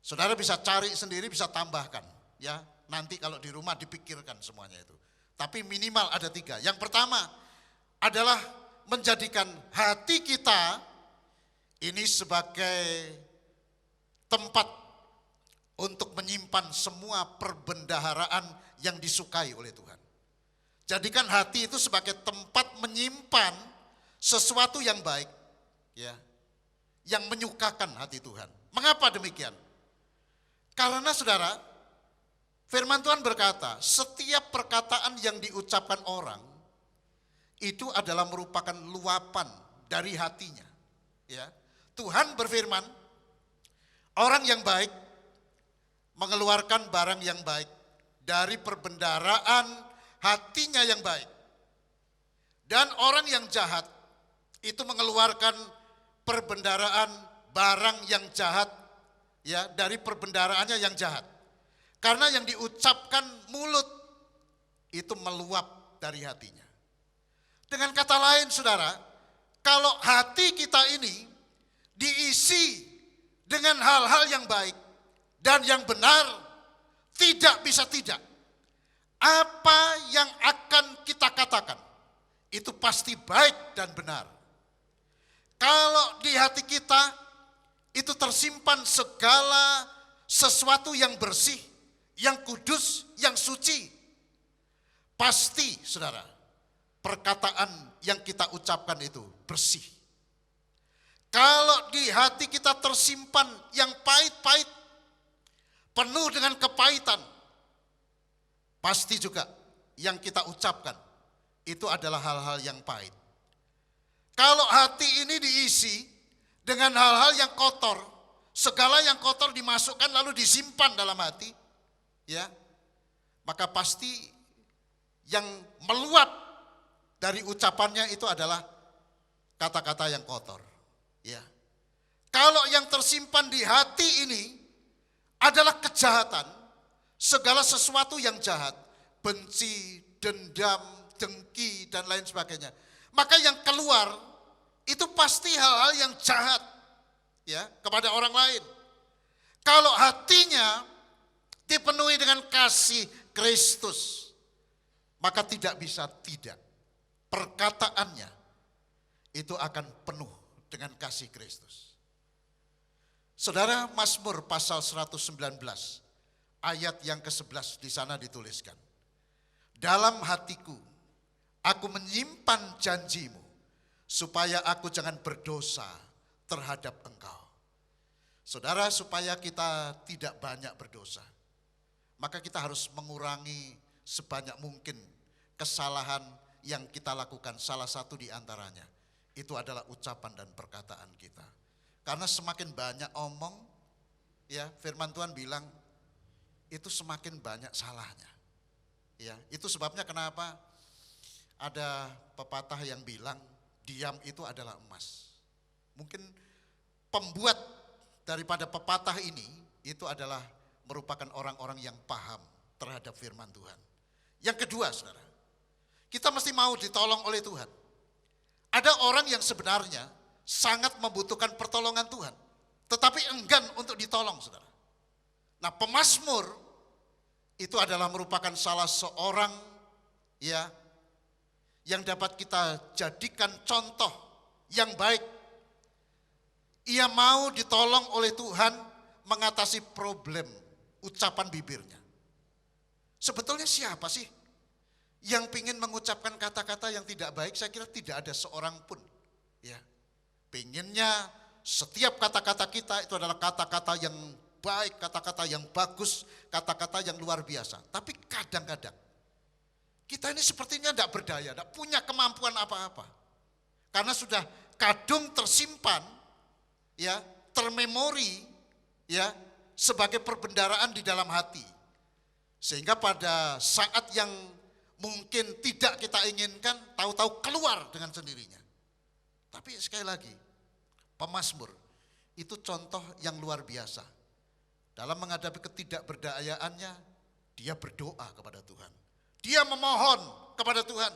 Saudara bisa cari sendiri, bisa tambahkan, ya. Nanti kalau di rumah dipikirkan semuanya itu. Tapi minimal ada 3. Yang pertama adalah menjadikan hati kita ini sebagai tempat untuk menyimpan semua perbendaharaan yang disukai oleh Tuhan. Jadikan hati itu sebagai tempat menyimpan sesuatu yang baik, ya, yang menyukakan hati Tuhan. Mengapa demikian? Karena saudara, firman Tuhan berkata, setiap perkataan yang diucapkan orang itu adalah merupakan luapan dari hatinya. Ya. Tuhan berfirman, orang yang baik mengeluarkan barang yang baik dari perbendaharaan hatinya yang baik. Dan orang yang jahat itu mengeluarkan perbendaharaan barang yang jahat, ya, dari perbendaharaannya yang jahat. Karena yang diucapkan mulut itu meluap dari hatinya. Dengan kata lain, saudara, kalau hati kita ini diisi dengan hal-hal yang baik dan yang benar, tidak bisa tidak. Apa yang akan kita katakan itu pasti baik dan benar. Kalau di hati kita itu tersimpan segala sesuatu yang bersih, yang kudus, yang suci, pasti, saudara, perkataan yang kita ucapkan itu bersih. Kalau di hati kita tersimpan yang pahit-pahit, penuh dengan kepahitan, pasti juga yang kita ucapkan itu adalah hal-hal yang pahit. Kalau hati ini diisi dengan hal-hal yang kotor, segala yang kotor dimasukkan lalu disimpan dalam hati, ya, maka pasti yang meluap dari ucapannya itu adalah kata-kata yang kotor, ya. Kalau yang tersimpan di hati ini adalah kejahatan, segala sesuatu yang jahat, benci, dendam, dengki, dan lain sebagainya. Maka yang keluar itu pasti hal-hal yang jahat, ya, kepada orang lain. Kalau hatinya dipenuhi dengan kasih Kristus, maka tidak bisa tidak. Perkataannya itu akan penuh dengan kasih Kristus. Saudara, Mazmur pasal 119 ayat yang ke-11 di sana dituliskan. Dalam hatiku aku menyimpan janjimu supaya aku jangan berdosa terhadap engkau. Saudara, supaya kita tidak banyak berdosa, maka kita harus mengurangi sebanyak mungkin kesalahan yang kita lakukan. Salah satu di antaranya itu adalah ucapan dan perkataan kita. Karena semakin banyak omong, ya, firman Tuhan bilang itu semakin banyak salahnya. Ya, itu sebabnya kenapa ada pepatah yang bilang diam itu adalah emas. Mungkin pembuat daripada pepatah ini itu adalah merupakan orang-orang yang paham terhadap firman Tuhan. Yang kedua, saudara, kita mesti mau ditolong oleh Tuhan. Ada orang yang sebenarnya sangat membutuhkan pertolongan Tuhan, tetapi enggan untuk ditolong, saudara. Nah, pemazmur itu adalah merupakan salah seorang, ya, yang dapat kita jadikan contoh yang baik. Ia mau ditolong oleh Tuhan mengatasi problem ucapan bibirnya. Sebetulnya siapa sih yang ingin mengucapkan kata-kata yang tidak baik? Saya kira tidak ada seorang pun, ya. Pengennya setiap kata-kata kita itu adalah kata-kata yang baik, kata-kata yang bagus, kata-kata yang luar biasa. Tapi kadang-kadang kita ini sepertinya tidak berdaya, tidak punya kemampuan apa-apa. Karena sudah kadung tersimpan, ya, termemori, ya, sebagai perbendaharaan di dalam hati. Sehingga pada saat yang mungkin tidak kita inginkan, tahu-tahu keluar dengan sendirinya. Tapi sekali lagi, pemazmur itu contoh yang luar biasa. Dalam menghadapi ketidakberdayaannya, dia berdoa kepada Tuhan. Dia memohon kepada Tuhan.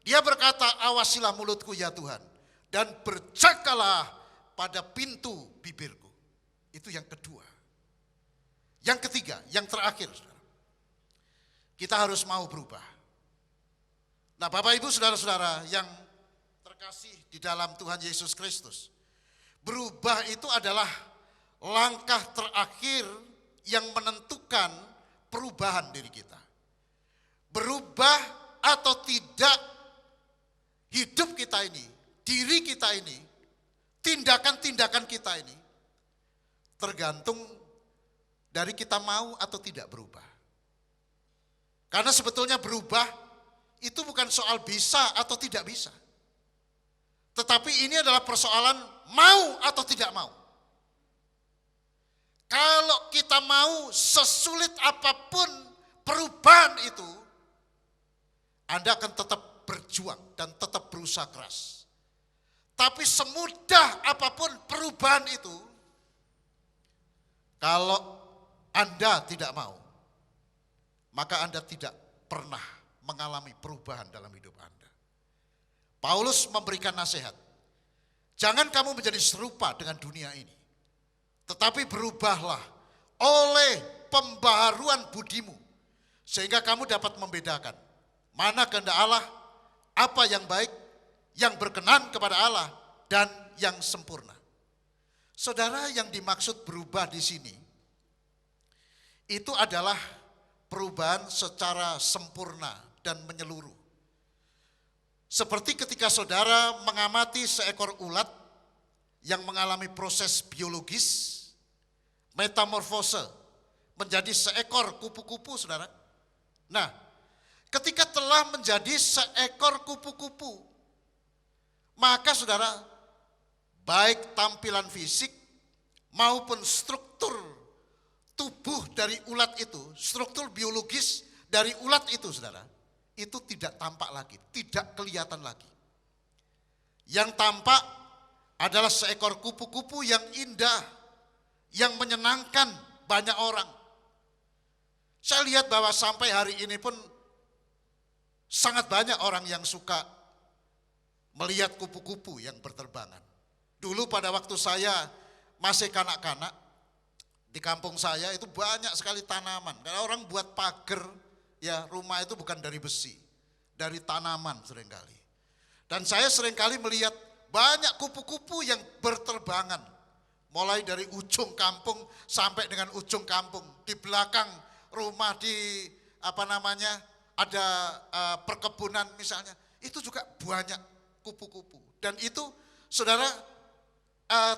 Dia berkata, awasilah mulutku ya Tuhan, dan berjagalah pada pintu bibirku. Itu yang kedua. Yang ketiga, yang terakhir, saudara, kita harus mau berubah. Nah, Bapak Ibu saudara-saudara yang terkasih di dalam Tuhan Yesus Kristus, berubah itu adalah langkah terakhir yang menentukan perubahan diri kita. Berubah atau tidak hidup kita ini, diri kita ini, tindakan-tindakan kita ini tergantung dari kita mau atau tidak berubah. Karena sebetulnya berubah itu bukan soal bisa atau tidak bisa. Tetapi ini adalah persoalan mau atau tidak mau. Kalau kita mau, sesulit apapun perubahan itu, Anda akan tetap berjuang dan tetap berusaha keras. Tapi semudah apapun perubahan itu, kalau Anda tidak mau, maka Anda tidak pernah mengalami perubahan dalam hidup Anda. Paulus memberikan nasihat, jangan kamu menjadi serupa dengan dunia ini, tetapi berubahlah oleh pembaharuan budimu, sehingga kamu dapat membedakan mana kehendak Allah, apa yang baik, yang berkenan kepada Allah, dan yang sempurna. Saudara, yang dimaksud berubah di sini, itu adalah perubahan secara sempurna dan menyeluruh. Seperti ketika saudara mengamati seekor ulat yang mengalami proses biologis, metamorfose, menjadi seekor kupu-kupu, saudara. Nah, ketika telah menjadi seekor kupu-kupu, Maka saudara, baik tampilan fisik maupun struktur tubuh dari ulat itu, struktur biologis dari ulat itu saudara, itu tidak tampak lagi, tidak kelihatan lagi. Yang tampak adalah seekor kupu-kupu yang indah, yang menyenangkan banyak orang. Saya lihat bahwa sampai hari ini pun sangat banyak orang yang suka melihat kupu-kupu yang berterbangan. Dulu pada waktu saya masih kanak-kanak, di kampung saya itu banyak sekali tanaman. Karena orang buat pagar, ya rumah itu bukan dari besi, dari tanaman seringkali. Dan saya seringkali melihat banyak kupu-kupu yang berterbangan. Mulai dari ujung kampung sampai dengan ujung kampung. Di belakang rumah ada perkebunan misalnya. Itu juga banyak kupu-kupu. Dan itu saudara,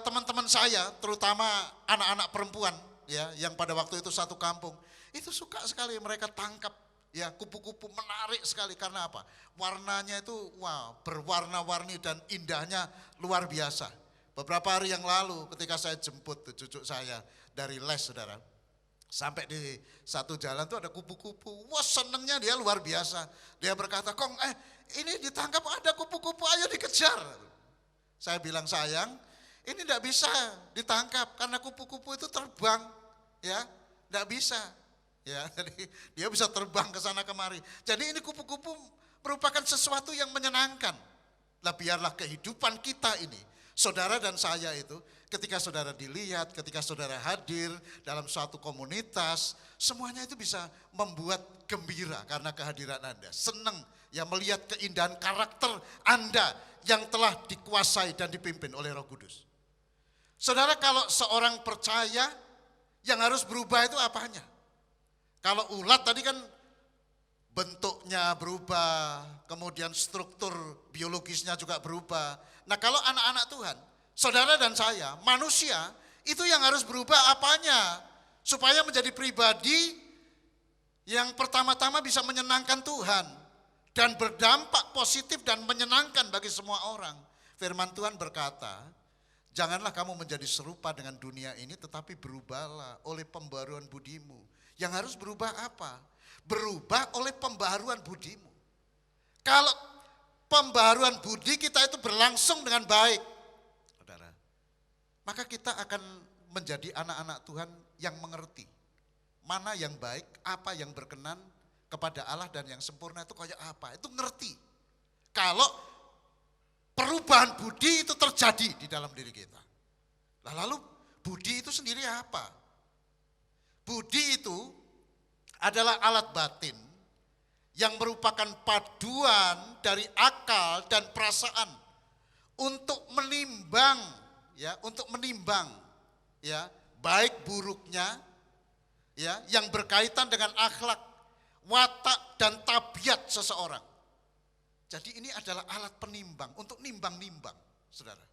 teman-teman saya terutama anak-anak perempuan ya yang pada waktu itu satu kampung. Itu suka sekali mereka tangkap ya kupu-kupu, menarik sekali karena apa? Warnanya itu berwarna-warni dan indahnya luar biasa. Beberapa hari yang lalu ketika saya jemput cucu saya dari les saudara, sampai di satu jalan tuh ada kupu-kupu. Wah senengnya dia luar biasa. Dia berkata, "Kong, ini ditangkap ada kupu-kupu, ayo dikejar." Saya bilang, "Sayang, ini tidak bisa ditangkap karena kupu-kupu itu terbang, ya, tidak bisa." Ya, jadi dia bisa terbang ke sana kemari. Jadi ini kupu-kupu merupakan sesuatu yang menyenangkan. Lah biarlah kehidupan kita ini, saudara dan saya itu, ketika saudara dilihat, ketika saudara hadir dalam suatu komunitas, semuanya itu bisa membuat gembira karena kehadiran Anda. Senang ya melihat keindahan karakter Anda yang telah dikuasai dan dipimpin oleh Roh Kudus. Saudara, kalau seorang percaya, yang harus berubah itu apanya? Kalau ulat tadi kan bentuknya berubah, kemudian struktur biologisnya juga berubah. Nah kalau anak-anak Tuhan, saudara dan saya, manusia, itu yang harus berubah apanya? Supaya menjadi pribadi yang pertama-tama bisa menyenangkan Tuhan dan berdampak positif dan menyenangkan bagi semua orang. Firman Tuhan berkata, janganlah kamu menjadi serupa dengan dunia ini, tetapi berubahlah oleh pembaruan budimu. Yang harus berubah apa? Berubah oleh pembaharuan budimu. Kalau pembaharuan budi kita itu berlangsung dengan baik, saudara, maka kita akan menjadi anak-anak Tuhan yang mengerti mana yang baik, apa yang berkenan kepada Allah dan yang sempurna itu kayak apa. Itu ngerti. Kalau perubahan budi itu terjadi di dalam diri kita. Lalu budi itu sendiri apa? Budi itu adalah alat batin yang merupakan paduan dari akal dan perasaan untuk menimbang ya, baik buruknya ya yang berkaitan dengan akhlak, watak dan tabiat seseorang. Jadi ini adalah alat penimbang untuk nimbang-nimbang, saudara.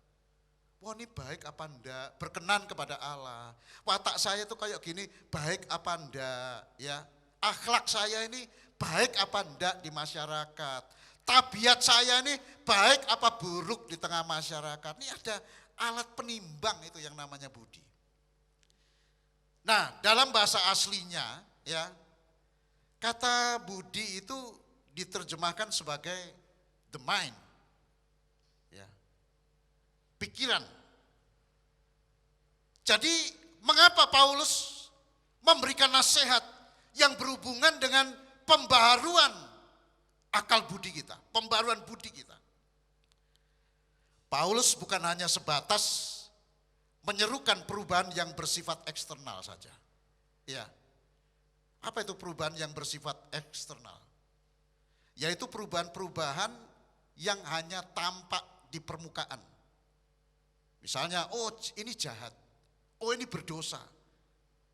Wah ini baik apa enggak, berkenan kepada Allah. Watak saya itu kayak gini, baik apa enggak, ya. Akhlak saya ini baik apa enggak di masyarakat. Tabiat saya ini baik apa buruk di tengah masyarakat. Ini ada alat penimbang itu yang namanya budi. Nah, dalam bahasa aslinya ya, kata budi itu diterjemahkan sebagai the mind. Ya. Pikiran. Jadi mengapa Paulus memberikan nasihat yang berhubungan dengan pembaharuan akal budi kita, pembaharuan budi kita. Paulus bukan hanya sebatas menyerukan perubahan yang bersifat eksternal saja. Ya. Apa itu perubahan yang bersifat eksternal? Yaitu perubahan-perubahan yang hanya tampak di permukaan. Misalnya, oh ini jahat, oh ini berdosa,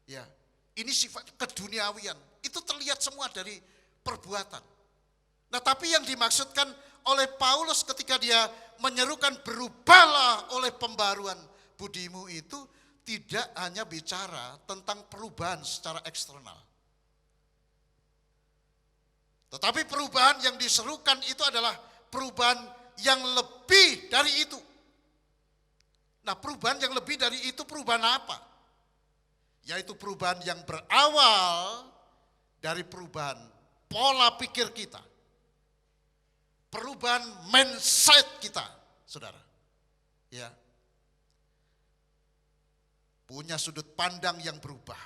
ya, ini sifat keduniawian, itu terlihat semua dari perbuatan. Nah tapi yang dimaksudkan oleh Paulus ketika dia menyerukan berubahlah oleh pembaruan budimu itu tidak hanya bicara tentang perubahan secara eksternal. Tetapi perubahan yang diserukan itu adalah perubahan yang lebih dari itu. Nah, perubahan yang lebih dari itu perubahan apa? Yaitu perubahan yang berawal dari perubahan pola pikir kita. Perubahan mindset kita, saudara. Ya. Punya sudut pandang yang berubah.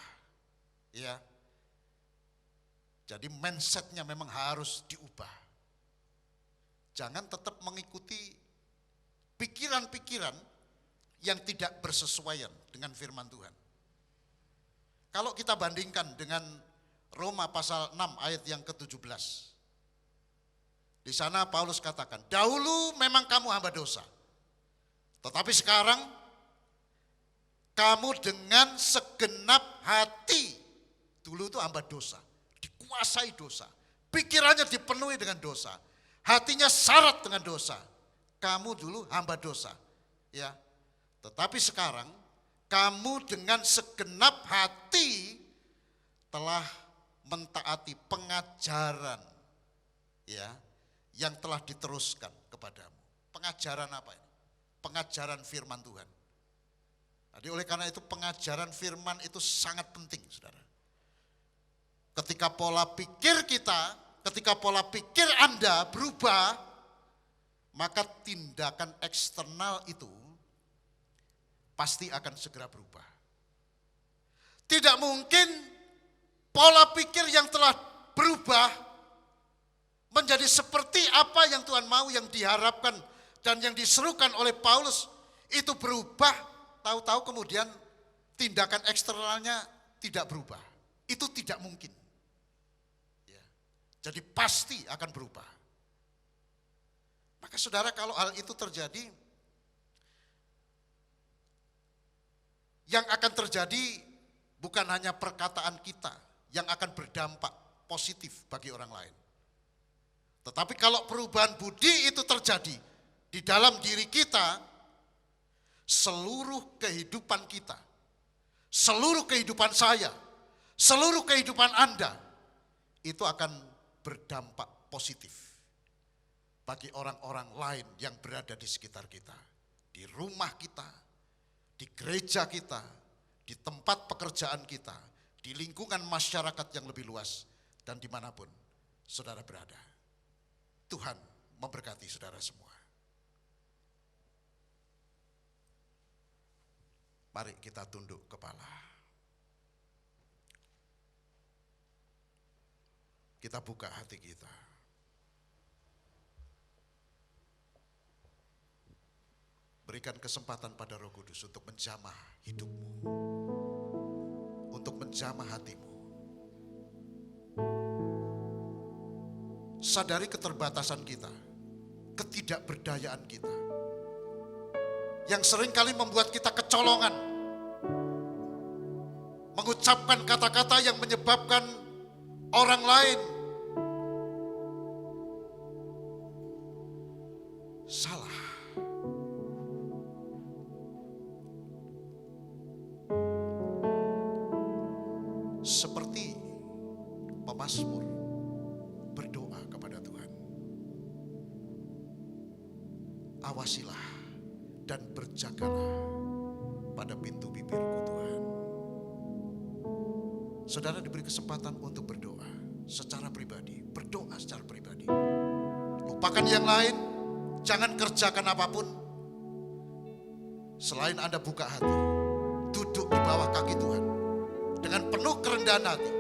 Ya. Jadi mindsetnya memang harus diubah. Jangan tetap mengikuti pikiran-pikiran yang tidak bersesuaian dengan firman Tuhan. Kalau kita bandingkan dengan Roma pasal 6 ayat yang ke-17. Di sana Paulus katakan, dahulu memang kamu hamba dosa. Tetapi sekarang kamu dengan segenap hati. Dulu itu hamba dosa, dikuasai dosa. Pikirannya dipenuhi dengan dosa. Hatinya syarat dengan dosa. Kamu dulu hamba dosa. Ya. Tetapi sekarang kamu dengan segenap hati telah mentaati pengajaran ya yang telah diteruskan kepadamu. Pengajaran apa ini? Pengajaran firman Tuhan. Jadi oleh karena itu pengajaran firman itu sangat penting, saudara. Ketika pola pikir kita, ketika pola pikir Anda berubah, maka tindakan eksternal itu pasti akan segera berubah. Tidak mungkin pola pikir yang telah berubah menjadi seperti apa yang Tuhan mau, yang diharapkan dan yang diserukan oleh Paulus itu berubah, tahu-tahu kemudian tindakan eksternalnya tidak berubah. Itu tidak mungkin. Ya. Jadi pasti akan berubah. Maka saudara, kalau hal itu terjadi, yang akan terjadi bukan hanya perkataan kita yang akan berdampak positif bagi orang lain. Tetapi kalau perubahan budi itu terjadi di dalam diri kita, seluruh kehidupan kita, seluruh kehidupan saya, seluruh kehidupan Anda, itu akan berdampak positif bagi orang-orang lain yang berada di sekitar kita, di rumah kita, di gereja kita, di tempat pekerjaan kita, di lingkungan masyarakat yang lebih luas, dan dimanapun saudara berada. Tuhan memberkati saudara semua. Mari kita tunduk kepala. Kita buka hati kita. Berikan kesempatan pada Roh Kudus untuk menjamah hidupmu, untuk menjamah hatimu. Sadari keterbatasan kita, ketidakberdayaan kita, yang seringkali membuat kita kecolongan, mengucapkan kata-kata yang menyebabkan orang lain salah. Seperti pemazmur berdoa kepada Tuhan. Awasilah dan berjagalah pada pintu bibirku Tuhan. Saudara diberi kesempatan untuk berdoa secara pribadi. Berdoa secara pribadi. Lupakan yang lain, jangan kerjakan apapun. Selain Anda buka hati, duduk di bawah kaki Tuhan. Dengan penuh kerendahan hati.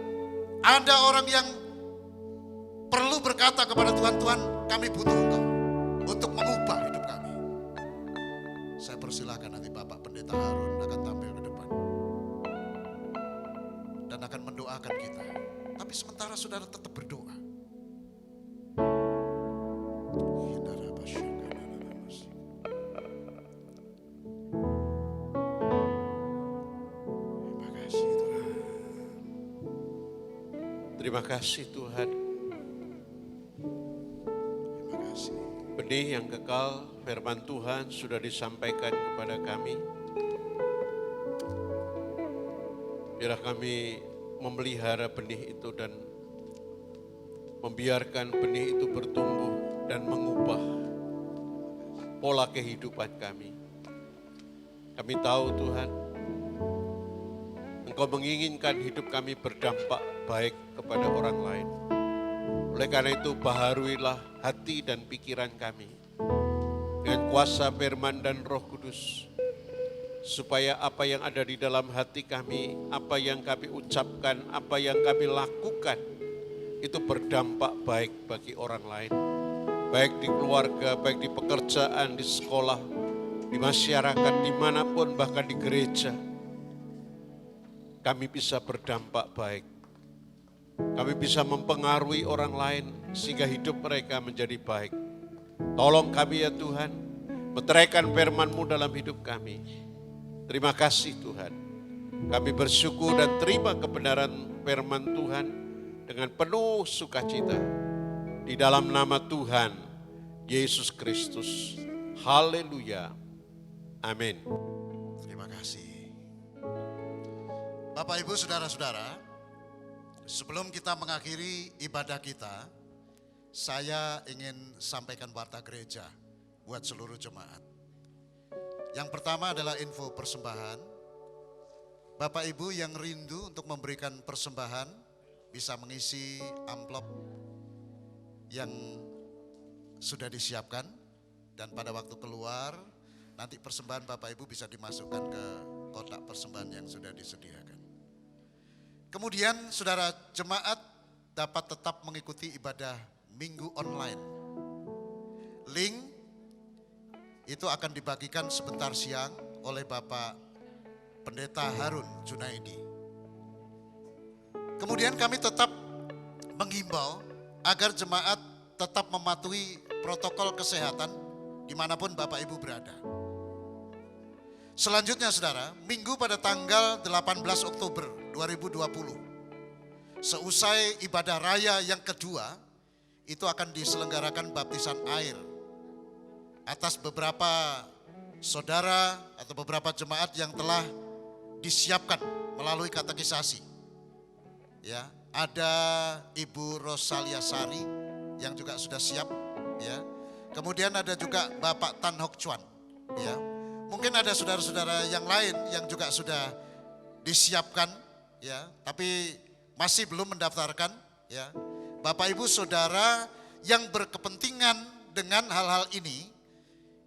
Ada orang yang perlu berkata kepada Tuhan, Tuhan kami butuh Engkau untuk mengubah hidup kami. Saya persilakan nanti Bapak Pendeta Harun akan tampil ke depan. Dan akan mendoakan kita. Tapi sementara saudara tetap berdoa. Terima kasih Tuhan. Terima kasih. Benih yang kekal, firman Tuhan sudah disampaikan kepada kami. Biarlah kami memelihara benih itu dan membiarkan benih itu bertumbuh dan mengubah pola kehidupan kami. Kami tahu Tuhan, Engkau menginginkan hidup kami berdampak baik kepada orang lain. Oleh karena itu baharuilah hati dan pikiran kami dengan kuasa firman dan Roh Kudus, supaya apa yang ada di dalam hati kami, apa yang kami ucapkan, apa yang kami lakukan, itu berdampak baik bagi orang lain. Baik di keluarga, baik di pekerjaan, di sekolah, di masyarakat, dimanapun, bahkan di gereja. Kami bisa berdampak baik. Kami bisa mempengaruhi orang lain sehingga hidup mereka menjadi baik. Tolong kami ya Tuhan, meteraikan firman-Mu dalam hidup kami. Terima kasih Tuhan. Kami bersyukur dan terima kebenaran firman Tuhan dengan penuh sukacita. Di dalam nama Tuhan Yesus Kristus. Haleluya. Amin. Terima kasih. Bapak, Ibu, Saudara-saudara, sebelum kita mengakhiri ibadah kita, saya ingin sampaikan warta gereja buat seluruh jemaat. Yang pertama adalah info persembahan. Bapak Ibu yang rindu untuk memberikan persembahan bisa mengisi amplop yang sudah disiapkan, dan pada waktu keluar nanti persembahan Bapak Ibu bisa dimasukkan ke kotak persembahan yang sudah disediakan. Kemudian saudara jemaat dapat tetap mengikuti ibadah minggu online. Link itu akan dibagikan sebentar siang oleh Bapak Pendeta Harun Junaidi. Kemudian kami tetap menghimbau agar jemaat tetap mematuhi protokol kesehatan dimanapun Bapak Ibu berada. Selanjutnya saudara, minggu pada tanggal 18 Oktober 2020, seusai ibadah raya yang kedua, itu akan diselenggarakan baptisan air atas beberapa saudara atau beberapa jemaat yang telah disiapkan melalui katekisasi. Ya, ada Ibu Rosalia Sari yang juga sudah siap, ya. Kemudian ada juga Bapak Tan Hock Chuan, ya. Mungkin ada saudara-saudara yang lain yang juga sudah disiapkan, ya, tapi masih belum mendaftarkan, ya. Bapak Ibu Saudara yang berkepentingan dengan hal-hal ini,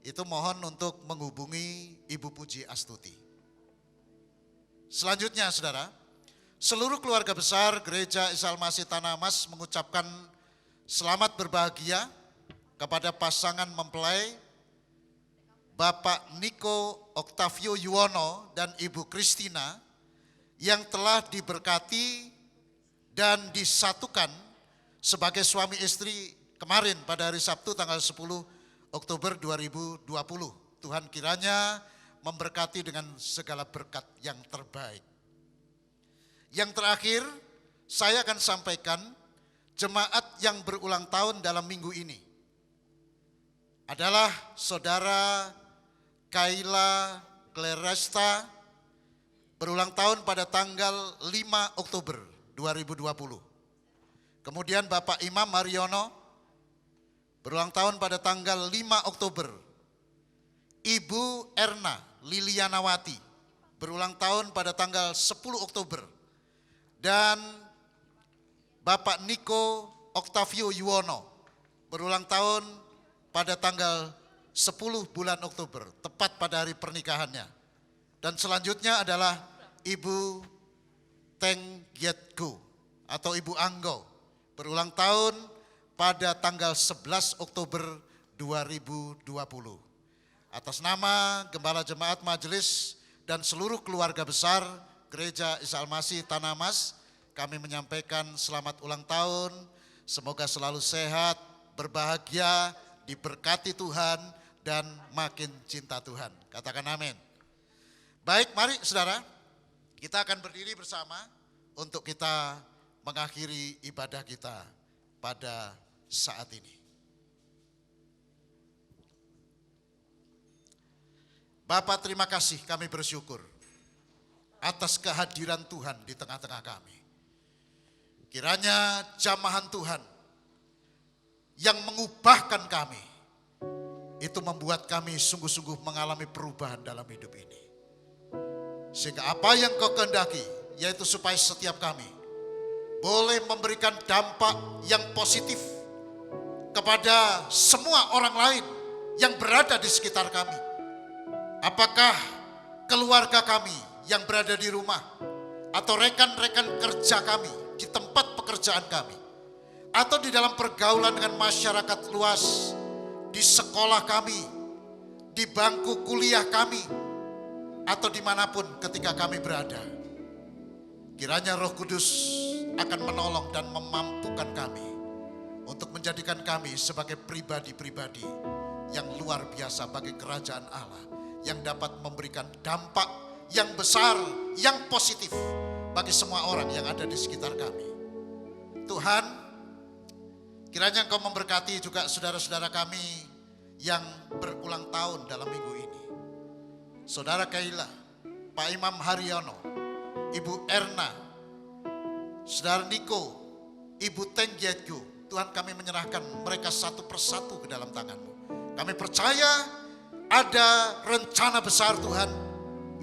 itu mohon untuk menghubungi Ibu Puji Astuti. Selanjutnya saudara, seluruh keluarga besar Gereja Isa Al-Masih Tanah Mas mengucapkan selamat berbahagia kepada pasangan mempelai Bapak Niko Oktavio Yuwono dan Ibu Kristina yang telah diberkati dan disatukan sebagai suami istri kemarin pada hari Sabtu tanggal 10 Oktober 2020. Tuhan kiranya memberkati dengan segala berkat yang terbaik. Yang terakhir, saya akan sampaikan jemaat yang berulang tahun dalam minggu ini adalah saudara Kaila Kleresta, berulang tahun pada tanggal 5 Oktober 2020. Kemudian Bapak Imam Mariono, berulang tahun pada tanggal 5 Oktober. Ibu Erna Lilianawati, berulang tahun pada tanggal 10 Oktober. Dan Bapak Niko Oktavio Yuwono, berulang tahun pada tanggal 10 bulan Oktober, tepat pada hari pernikahannya. Dan selanjutnya adalah Ibu Teng Gietku atau Ibu Anggo, berulang tahun pada tanggal 11 Oktober 2020. Atas nama Gembala Jemaat Majelis dan seluruh keluarga besar Gereja Isa Al-Masih Tanah Mas, kami menyampaikan selamat ulang tahun, semoga selalu sehat, berbahagia, diberkati Tuhan, dan makin cinta Tuhan. Katakan amin. Baik, mari saudara, kita akan berdiri bersama untuk kita mengakhiri ibadah kita pada saat ini. Bapak, terima kasih, kami bersyukur atas kehadiran Tuhan di tengah-tengah kami. Kiranya jamahan Tuhan yang mengubahkan kami, itu membuat kami sungguh-sungguh mengalami perubahan dalam hidup ini. Sehingga apa yang kau kehendaki, yaitu supaya setiap kami boleh memberikan dampak yang positif kepada semua orang lain yang berada di sekitar kami. Apakah keluarga kami yang berada di rumah, atau rekan-rekan kerja kami di tempat pekerjaan kami, atau di dalam pergaulan dengan masyarakat luas, di sekolah kami, di bangku kuliah kami, atau dimanapun ketika kami berada. Kiranya Roh Kudus akan menolong dan memampukan kami untuk menjadikan kami sebagai pribadi-pribadi yang luar biasa bagi kerajaan Allah, yang dapat memberikan dampak yang besar, yang positif bagi semua orang yang ada di sekitar kami. Tuhan, kiranya Engkau memberkati juga saudara-saudara kami yang berulang tahun dalam minggu ini. Saudara Kaila, Pak Imam Haryono, Ibu Erna, Saudara Niko, Ibu Tenggietku, Tuhan, kami menyerahkan mereka satu persatu ke dalam tangan-Mu. Kami percaya ada rencana besar Tuhan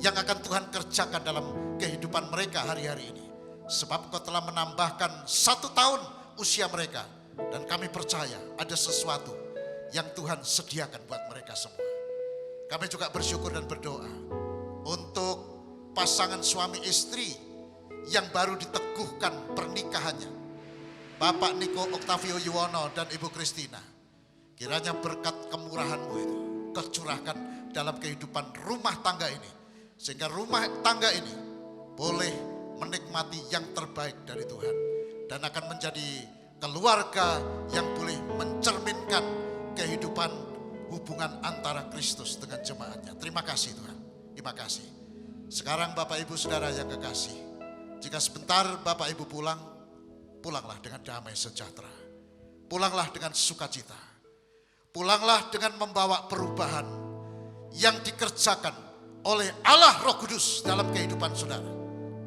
yang akan Tuhan kerjakan dalam kehidupan mereka hari-hari ini. Sebab Engkau telah menambahkan 1 tahun usia mereka. Dan kami percaya ada sesuatu yang Tuhan sediakan buat mereka semua. Kami juga bersyukur dan berdoa untuk pasangan suami istri yang baru diteguhkan pernikahannya, Bapak Niko Oktavio Yuwono dan Ibu Kristina. Kiranya berkat kemurahan-Mu itu Kau curahkan dalam kehidupan rumah tangga ini, sehingga rumah tangga ini boleh menikmati yang terbaik dari Tuhan dan akan menjadi keluarga yang boleh mencerminkan kehidupan hubungan antara Kristus dengan jemaatnya. Terima kasih Tuhan, terima kasih. Sekarang Bapak Ibu Saudara yang kekasih, jika sebentar Bapak Ibu pulang, pulanglah dengan damai sejahtera. Pulanglah dengan sukacita. Pulanglah dengan membawa perubahan yang dikerjakan oleh Allah Roh Kudus dalam kehidupan saudara.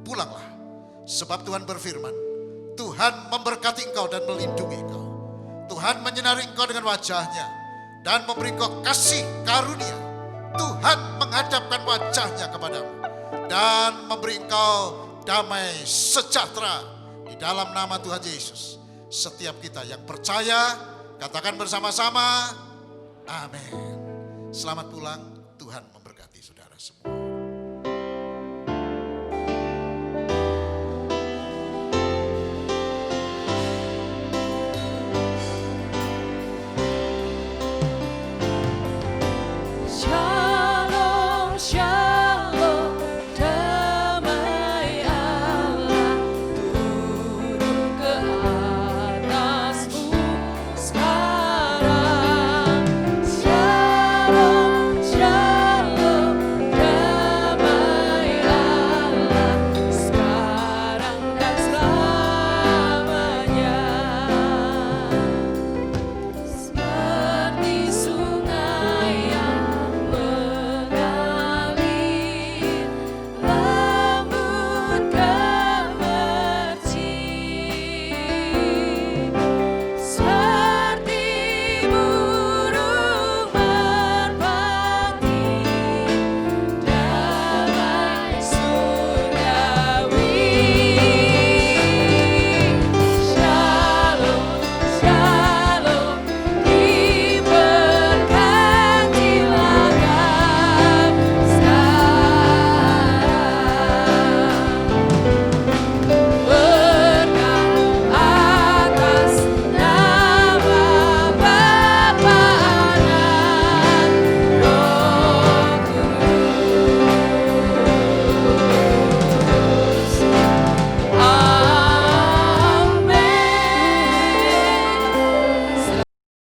Pulanglah, sebab Tuhan berfirman, Tuhan memberkati engkau dan melindungi engkau. Tuhan menyinari engkau dengan wajahnya dan memberi engkau kasih karunia. Tuhan menghadapkan wajahnya kepadamu dan memberi engkau damai sejahtera di dalam nama Tuhan Yesus. Setiap kita yang percaya, katakan bersama-sama, amin. Selamat pulang, Tuhan